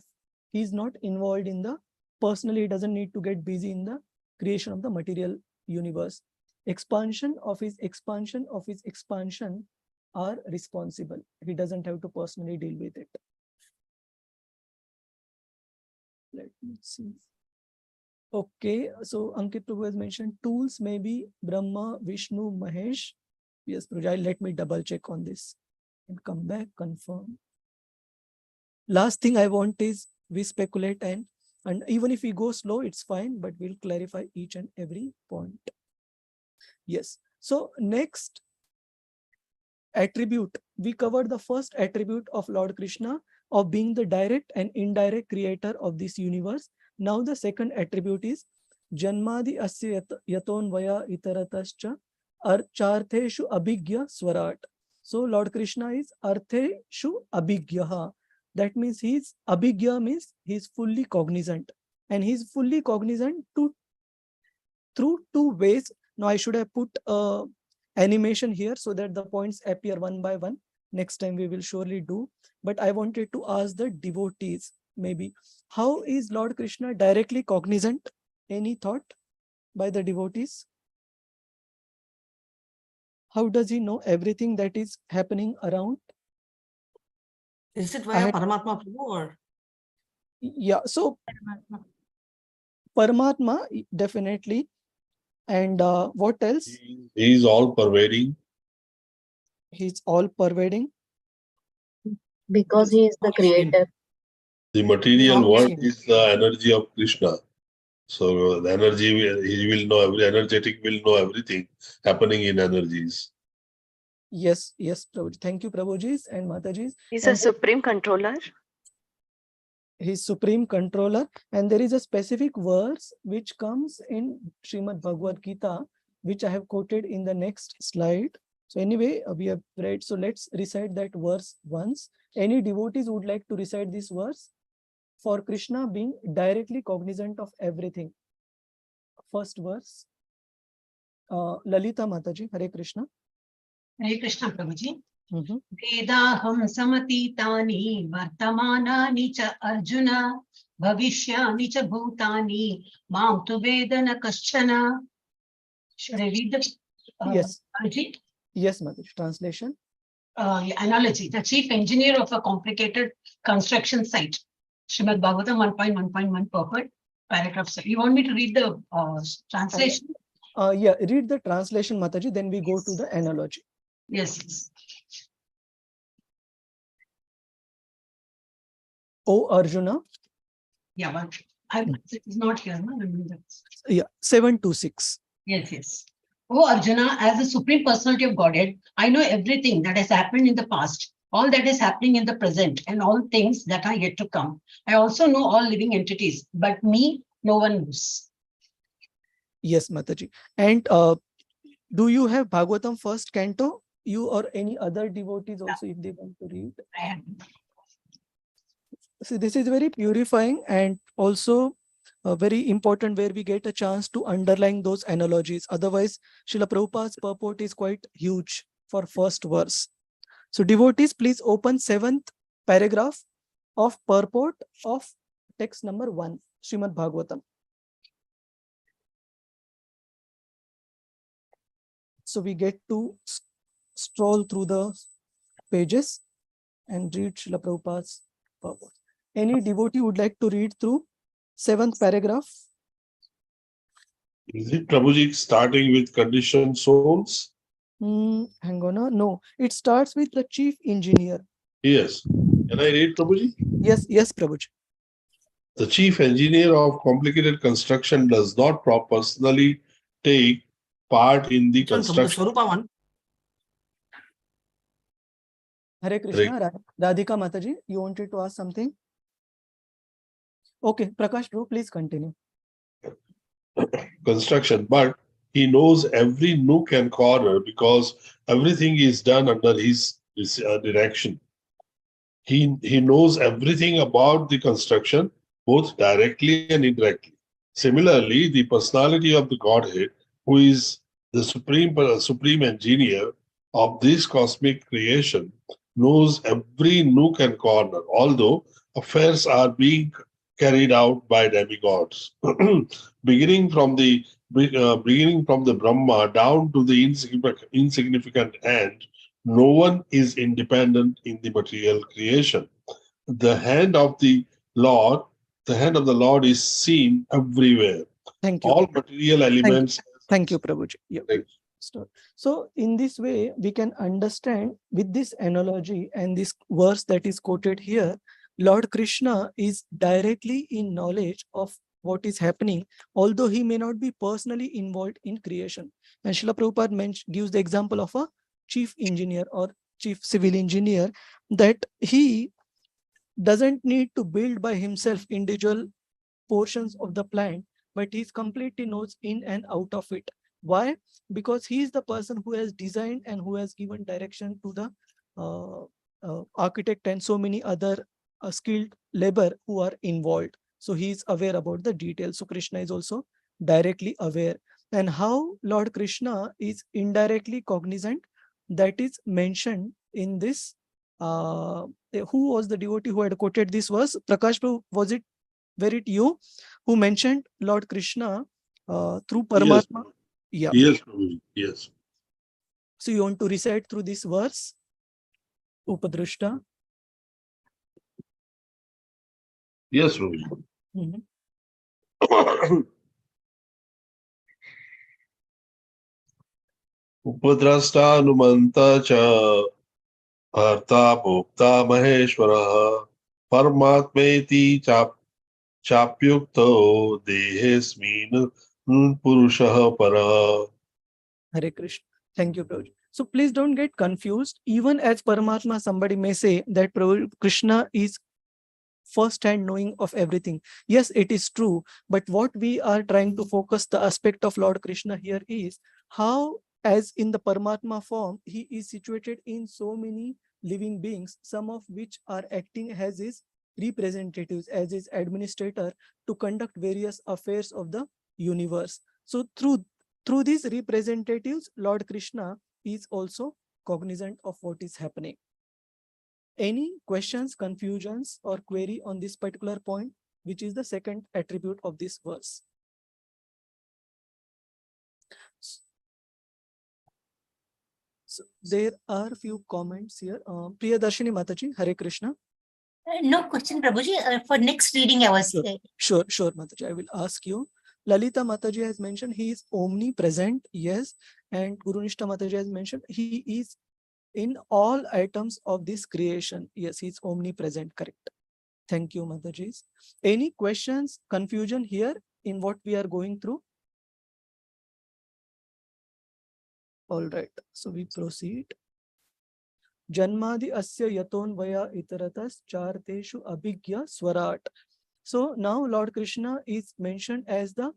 He is not involved in the, personally, he doesn't need to get busy in the creation of the material universe. Expansion of his expansion are responsible. He doesn't have to personally deal with it. Let me see. Okay, so Ankit Prabhu has mentioned tools may be Brahma, Vishnu, Mahesh. Yes, Prajai, let me double check on this and come back, confirm. Last thing I want is we speculate and even if we go slow, it's fine, but we'll clarify each and every point. Yes, so next attribute, we covered the first attribute of Lord Krishna of being the direct and indirect creator of this universe. Now the second attribute is Janmadi Asya Yatonvaya Itaratascha Chartheshu Abhigya Swarat. So Lord Krishna is Artheshu Abhigyaha. That means he's Abhigya means he's fully cognizant, and he's fully cognizant through two ways. Now I should have put animation here so that the points appear one by one. Next time we will surely do. But I wanted to ask the devotees, maybe, how is Lord Krishna directly cognizant? Any thought? by the devotees? How does he know everything that is happening around? Is it I via had- Paramatma Prabhu or? Yeah, so Paramatma, definitely. And what else? He is all pervading. He's all pervading. Because he is the creator. The material world omniscient. is the energy of Krishna. So the energy, he will know, every energetic will know everything happening in energies. Yes, yes, Prabhuji. Thank you, Prabhuji and Mataji. He's a And supreme controller. he's supreme controller. And there is a specific verse which comes in Srimad Bhagavad Gita, which I have quoted in the next slide. So anyway, we have read. So let's recite that verse once. Any devotees would like to recite this verse? For Krishna being directly cognizant of everything. First verse. Lalita Mataji, Hare Krishna. Hare Krishna, Prabhuji. Mhm. Vedaham samatitani vartamanani cha Arjuna bhavishyani cha bhutani mam tu vedana kaschana. Should I read the Yes. Prabhuji? Yes, Mataji. Translation. Analogy. The chief engineer of a complicated construction site. Srimad Bhagavatam 1.1.1 purport, paragraph 7. You want me to read the translation? Yeah, read the translation, Mataji, then we go to the analogy. Yes. O Arjuna. Yeah, but it's not here. No? Yeah, 726. Yes. Oh Arjuna, as the Supreme Personality of Godhead, I know everything that has happened in the past, all that is happening in the present, and all things that are yet to come. I also know all living entities, but me, no one knows. Yes, Mataji. And do you have Bhagavatam first canto? You or any other devotees also, if they want to read? I have. See, this is very purifying and also very important, where we get a chance to underline those analogies. Otherwise, Srila Prabhupada's purport is quite huge for first verse. So devotees, please open 7th paragraph of purport of text number 1, Srimad Bhagavatam. So we get to stroll through the pages and read Srila Prabhupada's purport. Any devotee would like to read through 7th paragraph? Is it Prabhuji starting with conditioned souls? Hang on. No, it starts with the chief engineer. Yes. Can I read, Prabhuji? Yes, Prabhuji. The chief engineer of complicated construction does not personally take part in the construction. Swarupa one. Hare Krishna. Radhika Mataji, you wanted to ask something? Okay, Prakash Bro, please continue. Construction, but he knows every nook and corner because everything is done under his direction. He knows everything about the construction, both directly and indirectly. Similarly, the personality of the Godhead, who is the supreme engineer of this cosmic creation, knows every nook and corner, although affairs are being carried out by demigods. beginning from the Brahma down to the insignificant ant, no one is independent in the material creation. The hand of the Lord is seen everywhere. Thank you. All material elements. Thank you, Prabhuji. Yeah. So in this way, we can understand with this analogy and this verse that is quoted here, Lord Krishna is directly in knowledge of what is happening, although he may not be personally involved in creation. And Srila Prabhupada gives the example of a chief engineer or chief civil engineer, that he doesn't need to build by himself individual portions of the plant, but he's completely knows in and out of it. Why? Because he is the person who has designed and who has given direction to the architect and so many other skilled labor who are involved. So he is aware about the details. So Krishna is also directly aware. And how Lord Krishna is indirectly cognizant, that is mentioned in this. Who was the devotee who had quoted this verse? Prakash Prabhu, were it you who mentioned Lord Krishna through Yes. Paramatma. Yeah. Yes, Prabhuji. Yes. So you want to recite through this verse, Upadrishta? Yes, Prabhuji. Mhm. उपद्रष्टानुमन्ता च भर्ता भोक्ता महेश्वरः परमात्मेति चाप्युक्तो देहेऽस्मिन् पुरुषः परः. Hare Krishna. Thank you, Prabhu. So please don't get confused. Even as Paramatma, somebody may say that Prabhu Krishna is first-hand knowing of everything. Yes, it is true. But what we are trying to focus the aspect of Lord Krishna here is how, as in the Paramatma form, he is situated in so many living beings, some of which are acting as his representatives, as his administrator to conduct various affairs of the universe. So through these representatives, Lord Krishna is also cognizant of what is happening. Any questions, confusions, or query on this particular point, which is the second attribute of this verse? So there are few comments here. Priyadarshini Mataji, Hare Krishna. No question, Prabhuji. For next reading, I was. Sure, Mataji. I will ask you. Lalita Mataji has mentioned he is omnipresent. Yes. And Guru Nishta Mataji has mentioned he is in all items of this creation. Yes, he is omnipresent. Correct. Thank you, Mataji. Any questions, confusion here in what we are going through? All right. So we proceed. Janmadi asya yatonvaya itaratas charteshu abhigya swarat. So now Lord Krishna is mentioned as the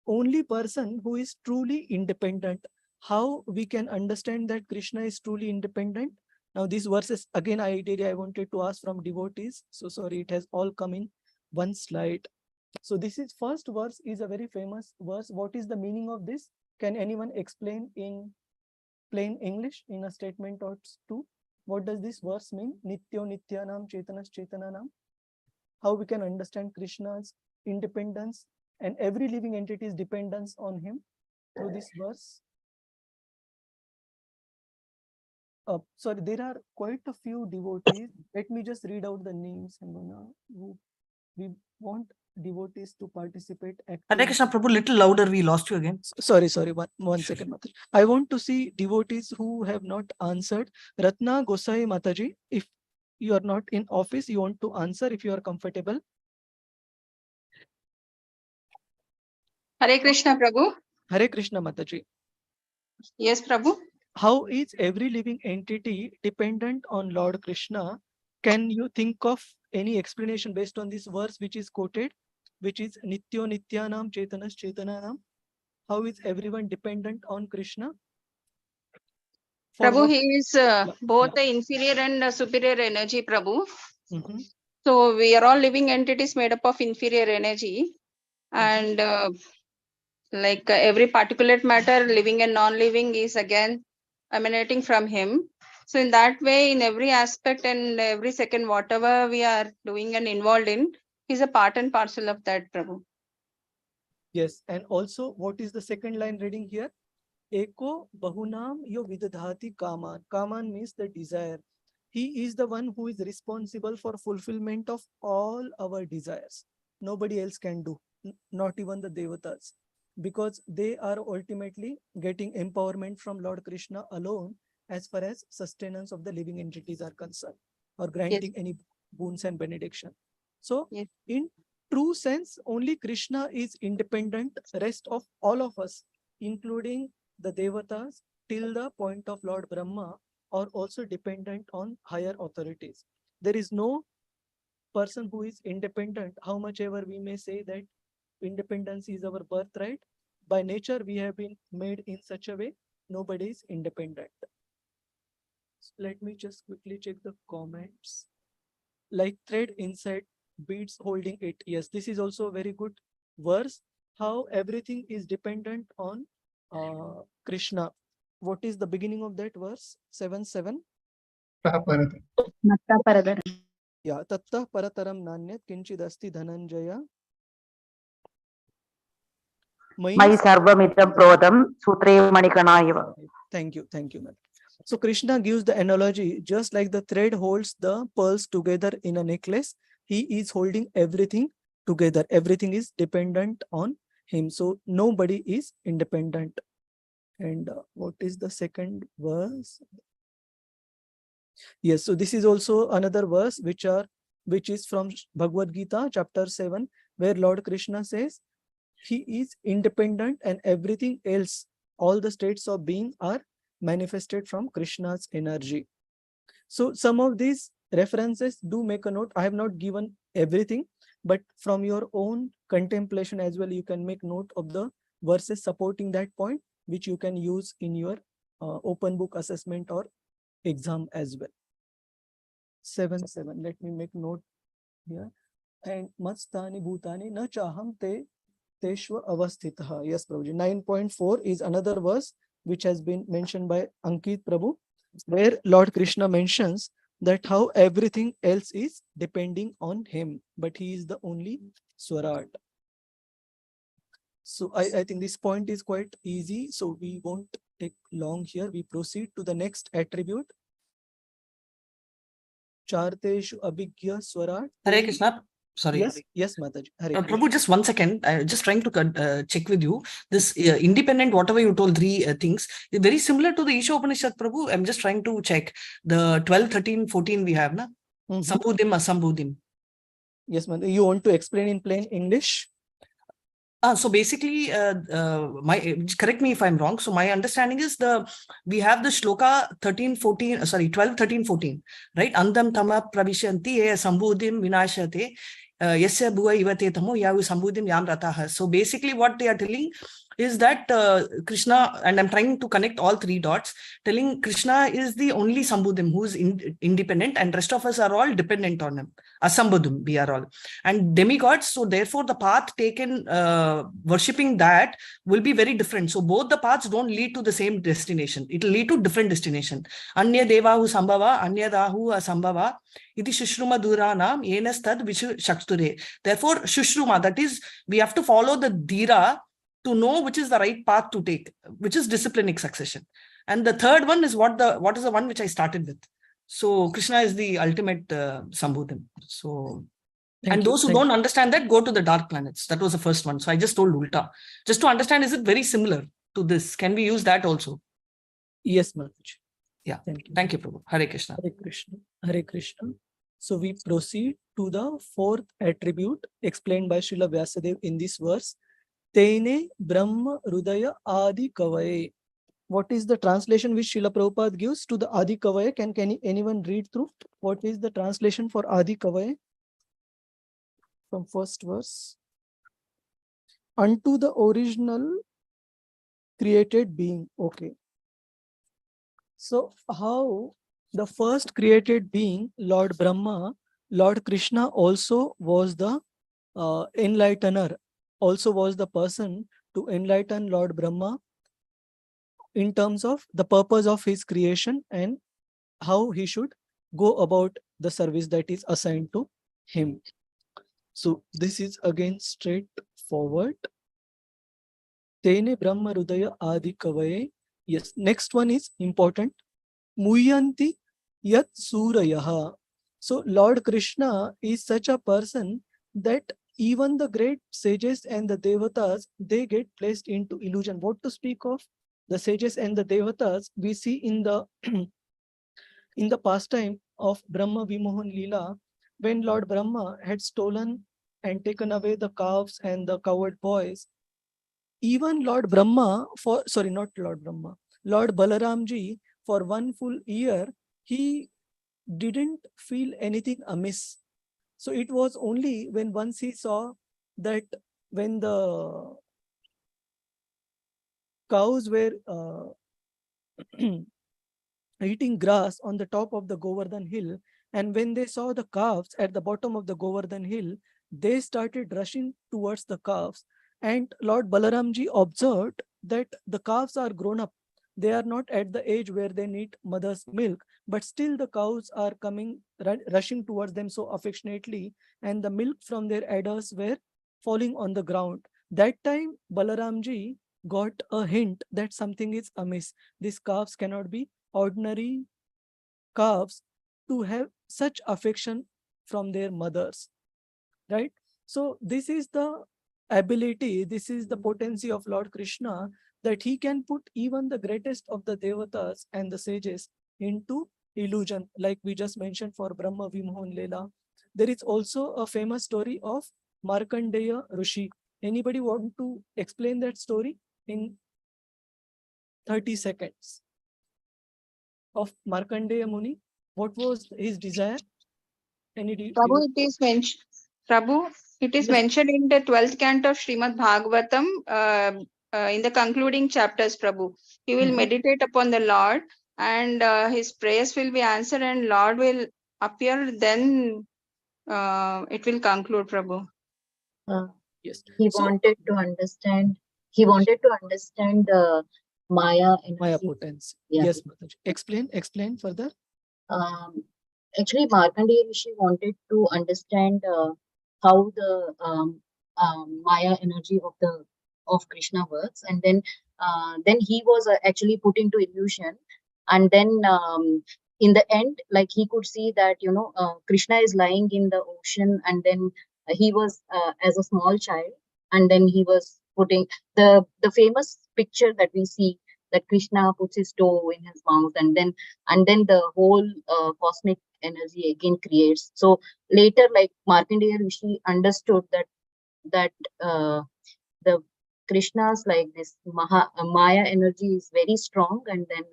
only person who is truly independent. How we can understand that Krishna is truly independent? Now these verses, again, I wanted to ask from devotees. So sorry, it has all come in one slide. So this is first verse is a very famous verse. What is the meaning of this? Can anyone explain in plain English in a statement or two? What does this verse mean? Nityo Nityanam Chetanas Chetananam. How we can understand Krishna's independence and every living entity's dependence on him through this verse? Sorry, there are quite a few devotees. Let me just read out the names. We want devotees to participate Hare actively. Krishna Prabhu, little louder. We lost you again. Sorry, one second, Mataji. I want to see devotees who have not answered. Ratna Gosai Mataji, if you are not in office, you want to answer if you are comfortable. Hare Krishna, Prabhu. Hare Krishna Mataji. Yes, Prabhu. How is every living entity dependent on Lord Krishna? Can you think of any explanation based on this verse which is quoted, which is Nityo Nityanam Chetanas Chetananam? How is everyone dependent on Krishna? Prabhu, he is both the inferior and superior energy, Prabhu. So we are all living entities made up of inferior energy, and every particulate matter, living and non-living, is again emanating from him. So in that way, in every aspect and every second, whatever we are doing and involved in, he's a part and parcel of that, Prabhu. Yes, and also what is the second line reading here? Eko bahunam yo vidadhati kaman. Kaman means the desire. He is the one who is responsible for fulfillment of all our desires. Nobody else can do, not even the devatas, because they are ultimately getting empowerment from Lord Krishna alone as far as sustenance of the living entities are concerned, or granting any boons and benediction. So in true sense, only Krishna is independent. Rest of all of us, including the devatas till the point of Lord Brahma, are also dependent on higher authorities. There is no person who is independent, how much ever we may say that independence is our birthright. By nature, we have been made in such a way, nobody is independent. So let me just quickly check the comments. Like thread inside beads holding it. Yes, this is also a very good verse. How everything is dependent on Krishna. What is the beginning of that verse? 7:7. Yeah, tattah parataram nanyat kinchidasti dhananjaya Mai sarvamidam prodam sutre manikana. Thank you, ma'am. So Krishna gives the analogy, just like the thread holds the pearls together in a necklace, he is holding everything together. Everything is dependent on him. So nobody is independent. And what is the second verse? Yes, so this is also another verse which is from Bhagavad Gita, chapter 7, where Lord Krishna says he is independent and everything else, all the states of being are manifested from Krishna's energy. So some of these references do make a note. I have not given everything, but from your own contemplation as well, you can make note of the verses supporting that point, which you can use in your open book assessment or exam as well. 7:7. Let me make note here. And Matstani Bhutani na chaham te teshva avasthitaha. Yes, Prabhuji. 9.4 is another verse which has been mentioned by Ankit Prabhu, where Lord Krishna mentions that how everything else is depending on him, but he is the only Swarat. So I think this point is quite easy, so we won't take long here. We proceed to the next attribute. Charteshu abhigya Swarat. Hare Krishna. Sorry. Yes, Mataji. Prabhu, just 1 second. I'm just trying to check with you. This independent, whatever you told, three things, is very similar to the Isha Upanishad, Prabhu. I'm just trying to check. The 12, 13, 14 we have, na? Sambhudim, Asambhudim. Yes, ma'am. You want to explain in plain English? So basically, correct me if I'm wrong. So my understanding is we have the shloka 12, 13, 14, right? Andam tama pravishanti e sambhudim vinashate yasya bhuva ivate tamo yavu sambhudim yam rataha. So basically what they are telling is that Krishna, and I'm trying to connect all three dots, telling Krishna is the only Sambhudim who is independent and rest of us are all dependent on him. Asambhudum, we are all. And demigods, so therefore the path taken worshipping that will be very different. So both the paths don't lead to the same destination. It will lead to different destination. Anya devahu sambhava, anya dahu asambhava, iti shushruma duranam, yenastad vishu shakture. Therefore, shushruma, that is, we have to follow the dhira to know which is the right path to take, which is disciplinic succession. And the third one is what is the one which I started with. So Krishna is the ultimate Sambhudim. So, and those who don't understand that go to the dark planets. That was the first one. So I just told Ulta. Just to understand, is it very similar to this? Can we use that also? Yes, Mataji. Yeah. Thank you, Prabhu. Hare Krishna. Hare Krishna. Hare Krishna. So we proceed to the fourth attribute explained by Srila Vyasadeva in this verse. Tene Brahma Rudaya Adi Kavaye. What is the translation which Srila Prabhupada gives to the Adi Kavaye? Can anyone read through? What is the translation for Adi Kavaye? From first verse. Unto the original created being. Okay. So how the first created being, Lord Brahma, Lord Krishna also was the enlightener, also was the person to enlighten Lord Brahma in terms of the purpose of his creation and how he should go about the service that is assigned to him. So this is again straightforward. Tene Brahma Rudaya Adi Kavaye. Yes, next one is important. Muyanti Yat Surayaha. So Lord Krishna is such a person that even the great sages and the devatas, they get placed into illusion. What to speak of the sages and the devatas? We see in the in the pastime of Brahma Vimohan Leela, when Lord Brahma had stolen and taken away the calves and the cowherd boys, even Lord Brahma, Lord Balaramji, for 1 full year, he didn't feel anything amiss. So it was only when once he saw that when the cows were eating grass on the top of the Govardhan hill, and when they saw the calves at the bottom of the Govardhan hill, they started rushing towards the calves. And Lord Balaramji observed that the calves are grown up. They are not at the age where they need mother's milk, but still the cows are coming, rushing towards them so affectionately, and the milk from their udders were falling on the ground. That time, Balaramji got a hint that something is amiss. These calves cannot be ordinary calves to have such affection from their mothers, right? So this is the ability, this is the potency of Lord Krishna, that he can put even the greatest of the devatas and the sages into illusion, like we just mentioned for Brahma Vimohan Leela. There is also a famous story of Markandeya Rishi. Anybody want to explain that story in 30 seconds? Of Markandeya Muni, what was his desire? Prabhu, it is mentioned. Prabhu, it is Yes. mentioned in the 12th canto of Srimad Bhagavatam, in the concluding chapters, Prabhu. He will meditate upon the Lord, and his prayers will be answered, and Lord will appear. Then it will conclude, Prabhu. Yes. He So, wanted to understand. He wanted to understand the Maya energy. Maya potency. Yeah. Yes, Mataji. Explain further. Actually, Markandeya Rishi wanted to understand how the Maya energy of Krishna works, and then he was actually put into illusion, and then in the end, like he could see that Krishna is lying in the ocean, and then he was as a small child, and then he was putting the famous picture that we see, that Krishna puts his toe in his mouth, and then the whole cosmic energy again creates. So later, like Markandeya Rishi understood that the Krishna's like this Maya energy is very strong, and then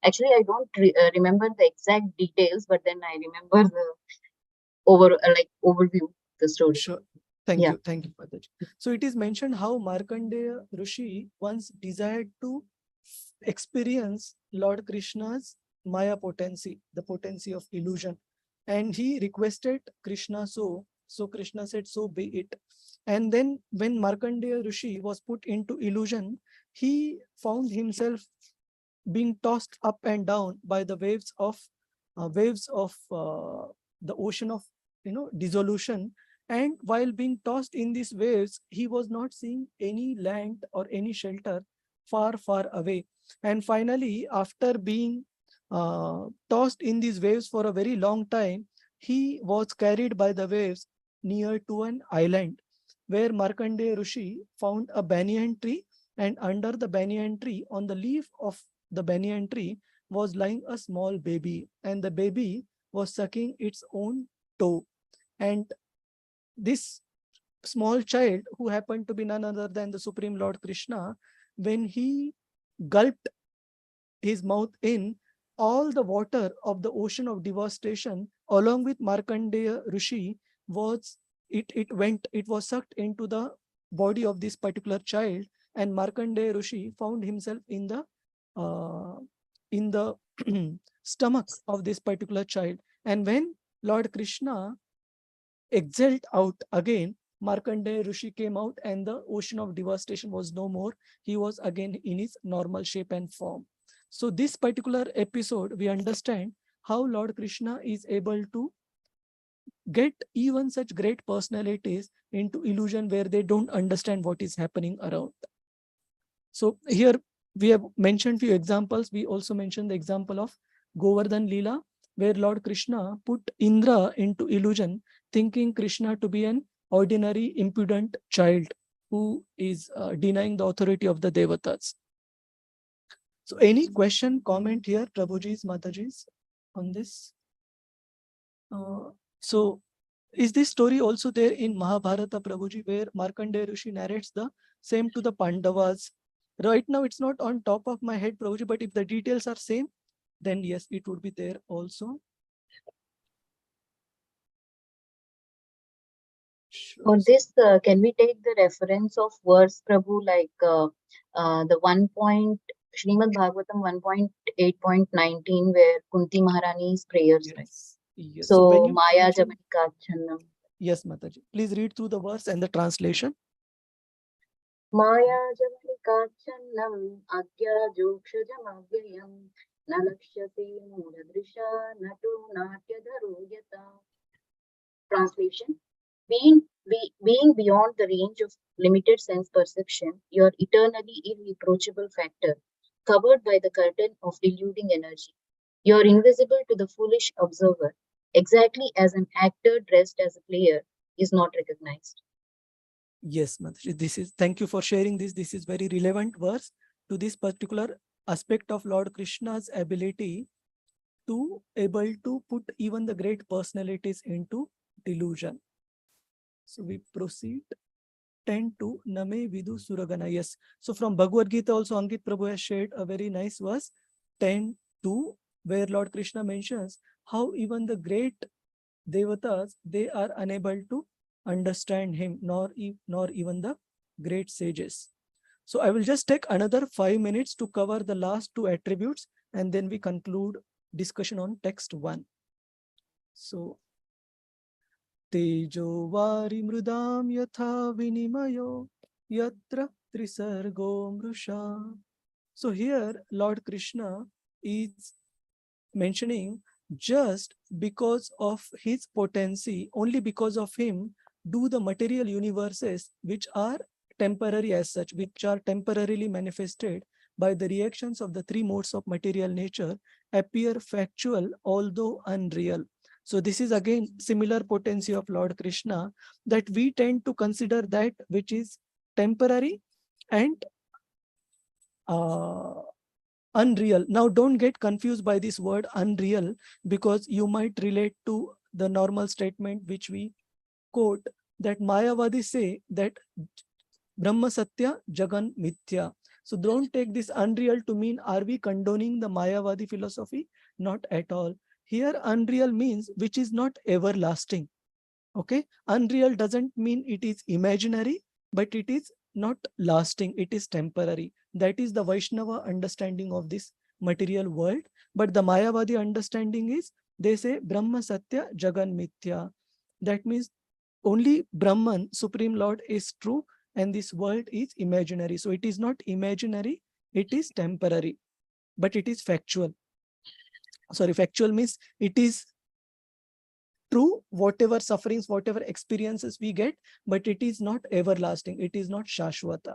actually I don't remember the exact details, but then I remember the overview the story. Sure. Thank you, Mataji. So it is mentioned how Markandeya Rishi once desired to experience Lord Krishna's Maya potency, the potency of illusion, and he requested Krishna so Krishna said, so be it. And then when Markandeya Rishi was put into illusion, he found himself being tossed up and down by the waves of the ocean of dissolution. And while being tossed in these waves, he was not seeing any land or any shelter far away. And finally, after being tossed in these waves for a very long time, he was carried by the waves near to an island, where Markandeya Rishi found a banyan tree, and under the banyan tree, on the leaf of the banyan tree, was lying a small baby, and the baby was sucking its own toe. And this small child, who happened to be none other than the Supreme Lord Krishna, when he gulped his mouth in, all the water of the ocean of devastation, along with Markandeya Rishi, it was sucked into the body of this particular child, and Markandeya Rishi found himself in the stomach of this particular child. And when Lord Krishna exhaled out again, Markandeya Rishi came out, and the ocean of devastation was no more. He was again in his normal shape and form. So this particular episode, we understand how Lord Krishna is able to get even such great personalities into illusion where they don't understand what is happening around. So here we have mentioned few examples. We also mentioned the example of Govardhan Leela, where Lord Krishna put Indra into illusion, thinking Krishna to be an ordinary impudent child who is denying the authority of the Devatas. So any question, comment here, Prabhuji's, Mataji's, on this? So is this story also there in Mahabharata, Prabhuji, where Markandeya Rishi narrates the same to the Pandavas? Right now, it's not on top of my head, Prabhuji, but if the details are same, then yes, it would be there also. For this, can we take the reference of verse, Prabhu, like the 1 point, Srimad Bhagavatam 1.8.19, where Kunti Maharani's prayers, right? Yes. So, when you Maya mention- Jamanikachannam. Yes, Mataji. Please read through the verse and the translation. Maya Jamanikachannam Agya Jokshajamavyayam Nalakshati Mudadrisha Natu Natya Dharuyata. Translation: being Being beyond the range of limited sense perception, you are eternally irreproachable factor, covered by the curtain of deluding energy. You are invisible to the foolish observer, exactly as an actor dressed as a player is not recognized. Yes, Mataji, this is, thank you for sharing this. This is very relevant verse to this particular aspect of Lord Krishna's ability to able to put even the great personalities into delusion. So we proceed. 10:2 Name Vidu Suragana. Yes. So from Bhagavad Gita also Ankit Prabhu has shared a very nice verse 10:2 where Lord Krishna mentions how even the great devatas, they are unable to understand him, nor even the great sages. So I will just take another 5 minutes to cover the last two attributes and then we conclude discussion on text 1. So Tejo vari mrudam yatha vinimayo yatra trisargo mrusha. So here Lord Krishna is mentioning just because of his potency, only because of him do the material universes which are temporary as such, which are temporarily manifested by the reactions of the three modes of material nature appear factual although unreal. So this is again similar potency of Lord Krishna, that we tend to consider that which is temporary and unreal. Now don't get confused by this word unreal, because you might relate to the normal statement which we quote, that Mayavadi say that Brahma Satya Jagan Mithya. So don't take this unreal to mean are we condoning the Mayavadi philosophy? Not at all. Here unreal means which is not everlasting. Okay, unreal doesn't mean it is imaginary, but it is not lasting, it is temporary. That is the Vaishnava understanding of this material world. But the Mayavadi understanding is, they say Brahma Satya Jagan Mithya. That means only Brahman, Supreme Lord, is true and this world is imaginary. So it is not imaginary, it is temporary, but it is factual. Sorry, factual means it is true, whatever sufferings, whatever experiences we get, but it is not everlasting, it is not Shashwata.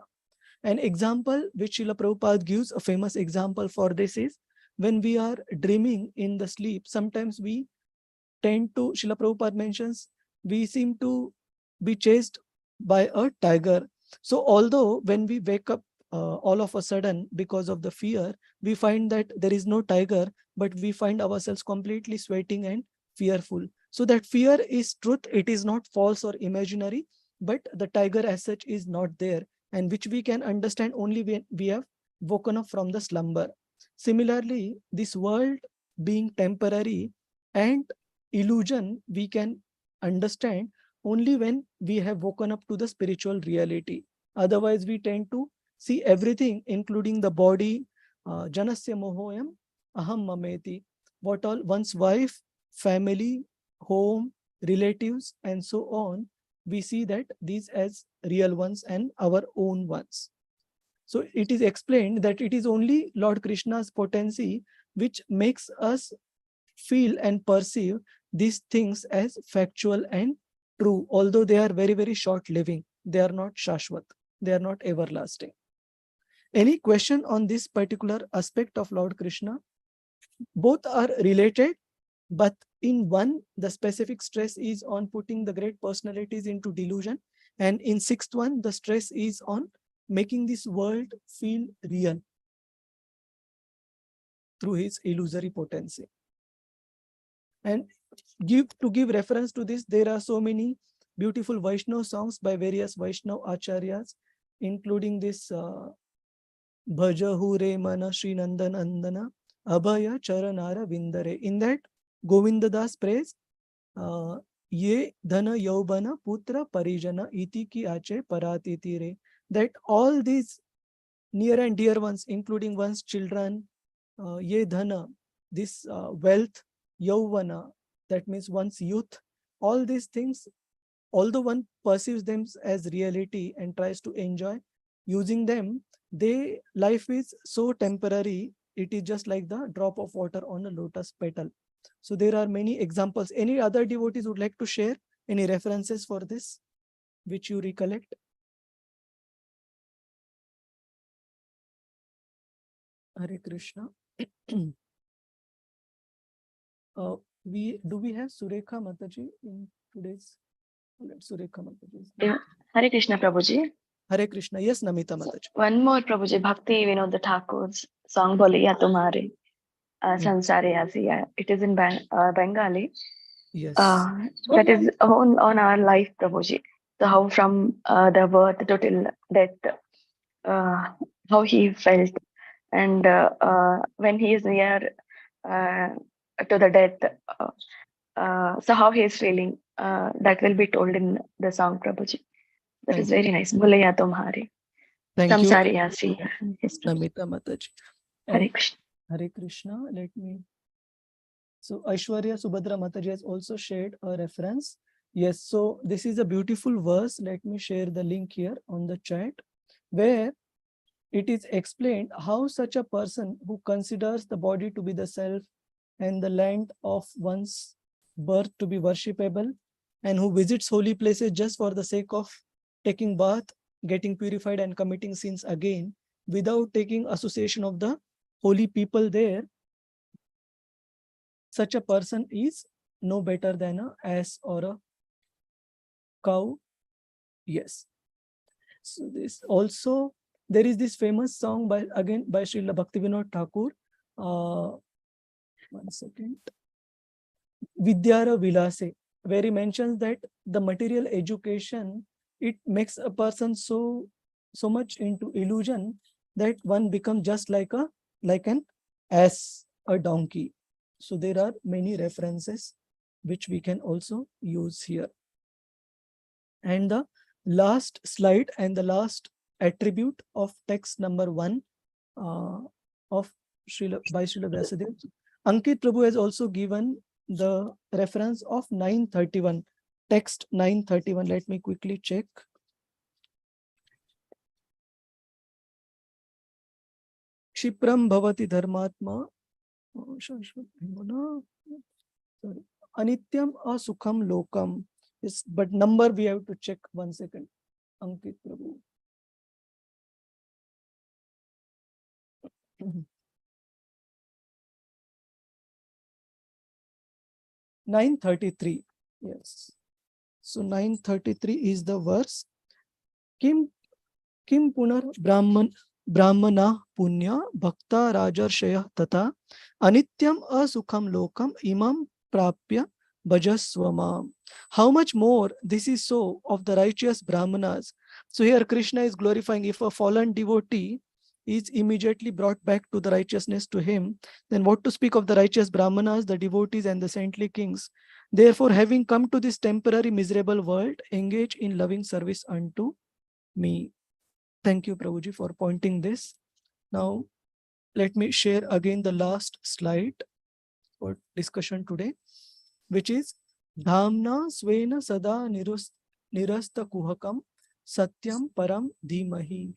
An example which Srila Prabhupada gives, a famous example for this is, when we are dreaming in the sleep, sometimes we tend to, Srila Prabhupada mentions, we seem to be chased by a tiger. So although when we wake up all of a sudden because of the fear, we find that there is no tiger, but we find ourselves completely sweating and fearful. So that fear is truth, it is not false or imaginary, but the tiger as such is not there, and which we can understand only when we have woken up from the slumber. Similarly, this world being temporary and illusion, we can understand only when we have woken up to the spiritual reality. Otherwise, we tend to see everything, including the body, janasya mohoyam aham mameti, what all one's wife, family, home, relatives, and so on, we see that these as real ones and our own ones. So it is explained that it is only Lord Krishna's potency which makes us feel and perceive these things as factual and true, although they are very, very short living. They are not Shashwat. They are not everlasting. Any question on this particular aspect of Lord Krishna? Both are related, but in one, the specific stress is on putting the great personalities into delusion. And in sixth one, the stress is on making this world feel real through his illusory potency. And to give reference to this, there are so many beautiful Vaishnava songs by various Vaishnava acharyas, including this Bhaja Hure Mana Sri Nandan Andana Abhaya Charanara Vindare. In that, Govinda Das prays, Ye Dhana Yaubana Putra Parijana Iti Ki Ache Parati Tire. That all these near and dear ones, including one's children, Ye Dhana, this wealth, Yauvana, that means one's youth, all these things, although one perceives them as reality and tries to enjoy using them, life is so temporary, it is just like the drop of water on a lotus petal. So there are many examples. Any other devotees would like to share any references for this? which you recollect? Hare Krishna. We have Surekha Mataji in today's? Surekha Mataji. Yeah. Hare Krishna, Prabhuji. Hare Krishna. Yes, Namita Mataji. One more, Prabhuji. Bhakti Vinod Thakur's song Boliya Tumhare Sansare Asiya. It is in Bengali. Yes. That is on our life, Prabhuji. So how from the birth to till death, how he felt, and when he is near to the death, so how he is feeling. That will be told in the song, Prabhuji. That is very nice. Boliya Tumhare. Thank you, Samsari Asiya. Yes, Namita Mataji. Hare Krishna. Hare Krishna. Let me. So Aishwarya Subhadra Mataji has also shared a reference. Yes, so this is a beautiful verse. Let me share the link here on the chat, where it is explained how such a person who considers the body to be the self and the land of one's birth to be worshipable, and who visits holy places just for the sake of taking bath, getting purified and committing sins again without taking association of the holy people there, such a person is no better than a ass or a cow. Yes. So this also, there is this famous song by Srila Bhaktivinoda Thakur. One second. Vidyara Vilase, where he mentions that the material education, it makes a person so much into illusion that one becomes just like an ass, a donkey. So there are many references which we can also use here. And the last slide and the last attribute of text number 1 of by Srila Vyasadeva. Ankit Prabhu has also given the reference of 931, text 931. Let me quickly check. Kshipram bhavati dharmatma. Sorry. Anityam asukham lokam. Yes, but number we have to check. 1 second. Ankit Prabhu. Mm-hmm. 933. Yes. So 933 is the verse. Kim punar brahmana punya bhakta rajarshaya tata anityam asukham lokam imam prapya bhajaswamam. How much more this is so of the righteous brahmanas. So here Krishna is glorifying, if a fallen devotee is immediately brought back to the righteousness to him, then what to speak of the righteous brahmanas, the devotees and the saintly kings. Therefore, having come to this temporary miserable world, engage in loving service unto me. Thank you, Prabhuji, for pointing this. Now, let me share again the last slide for discussion today, which is Dhamna Svena Sada Nirasta Kuhakam Satyam Param Dhimahi.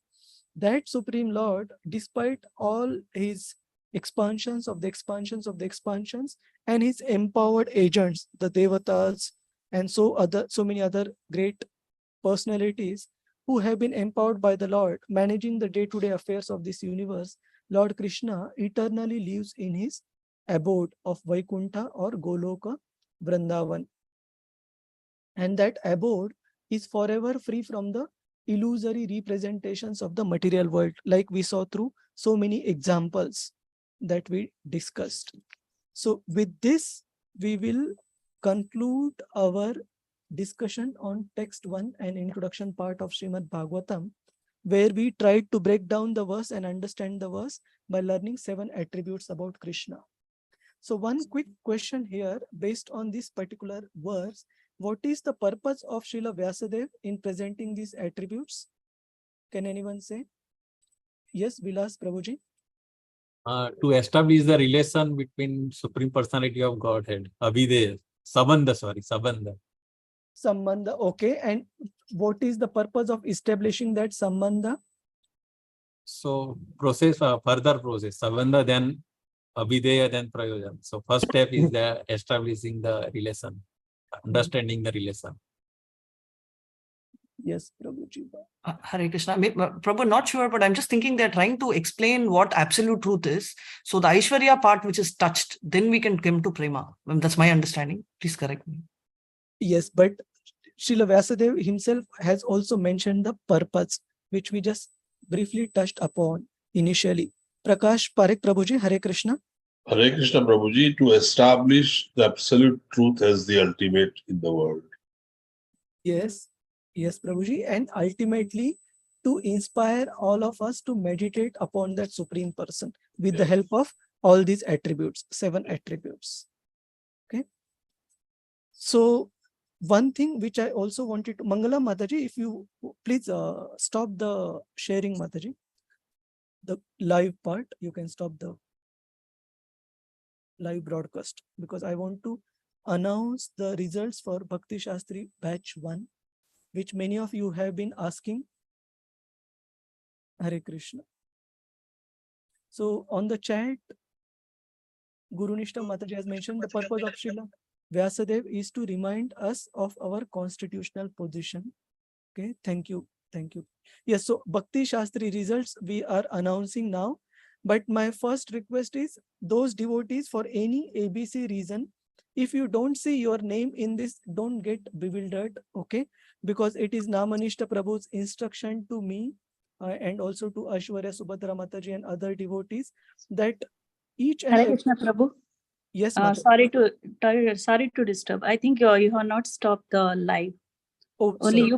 That Supreme Lord, despite all his expansions of the expansions of the expansions and his empowered agents, the Devatas and so many other great personalities who have been empowered by the Lord, managing the day-to-day affairs of this universe, Lord Krishna eternally lives in his abode of Vaikuntha or Goloka Vrindavan. And that abode is forever free from the illusory representations of the material world, like we saw through so many examples that we discussed. So with this, we will conclude our discussion on text 1 and introduction part of Srimad Bhagavatam, where we tried to break down the verse and understand the verse by learning 7 attributes about Krishna. So one quick question here, based on this particular verse, what is the purpose of Srila Vyasadeva in presenting these attributes? Can anyone say? Yes, Vilas Prabhuji. To establish the relation between Supreme Personality of Godhead, Abhideya, Sabandha. Sambandha, okay. And what is the purpose of establishing that Sambandha? So further process, Sabandha, then Abhideya, then Prayojan. So first step is the establishing the relation, understanding the relation. Yes, Prabhuji. Hare Krishna. Prabhu, not sure, but I'm just thinking they're trying to explain what absolute truth is. So the Aishwarya part which is touched, then we can come to Prema. That's my understanding. Please correct me. Yes, but Srila Vyasadeva himself has also mentioned the purpose, which we just briefly touched upon initially. Prakash Parekh Prabhuji, Hare Krishna. Hare Krishna Prabhuji, to establish the absolute truth as the ultimate in the world. Yes, yes, Prabhuji, and ultimately to inspire all of us to meditate upon that Supreme Person with the help of all these attributes, 7 attributes. Okay. So one thing which I also wanted to, Mangala Mataji, if you please stop the sharing, Mataji, the live part, you can stop the live broadcast, because I want to announce the results for Bhakti Shastri batch 1, which many of you have been asking. Hare Krishna. So on the chat, Guru Nishta Mataji has mentioned the purpose of Srila Vyasadeva is to remind us of our constitutional position. Okay, thank you. Thank you. Yes, so Bhakti Shastri results we are announcing now. But my first request is those devotees, for any ABC reason, if you don't see your name in this, don't get bewildered, okay? Because it is Namanishta Prabhu's instruction to me and also to Aishwarya, Subhadra Mataji and other devotees that each and Hare every... Krishna Prabhu. Yes, sorry to disturb. I think you have not stopped the live. Oh, Only sorry. you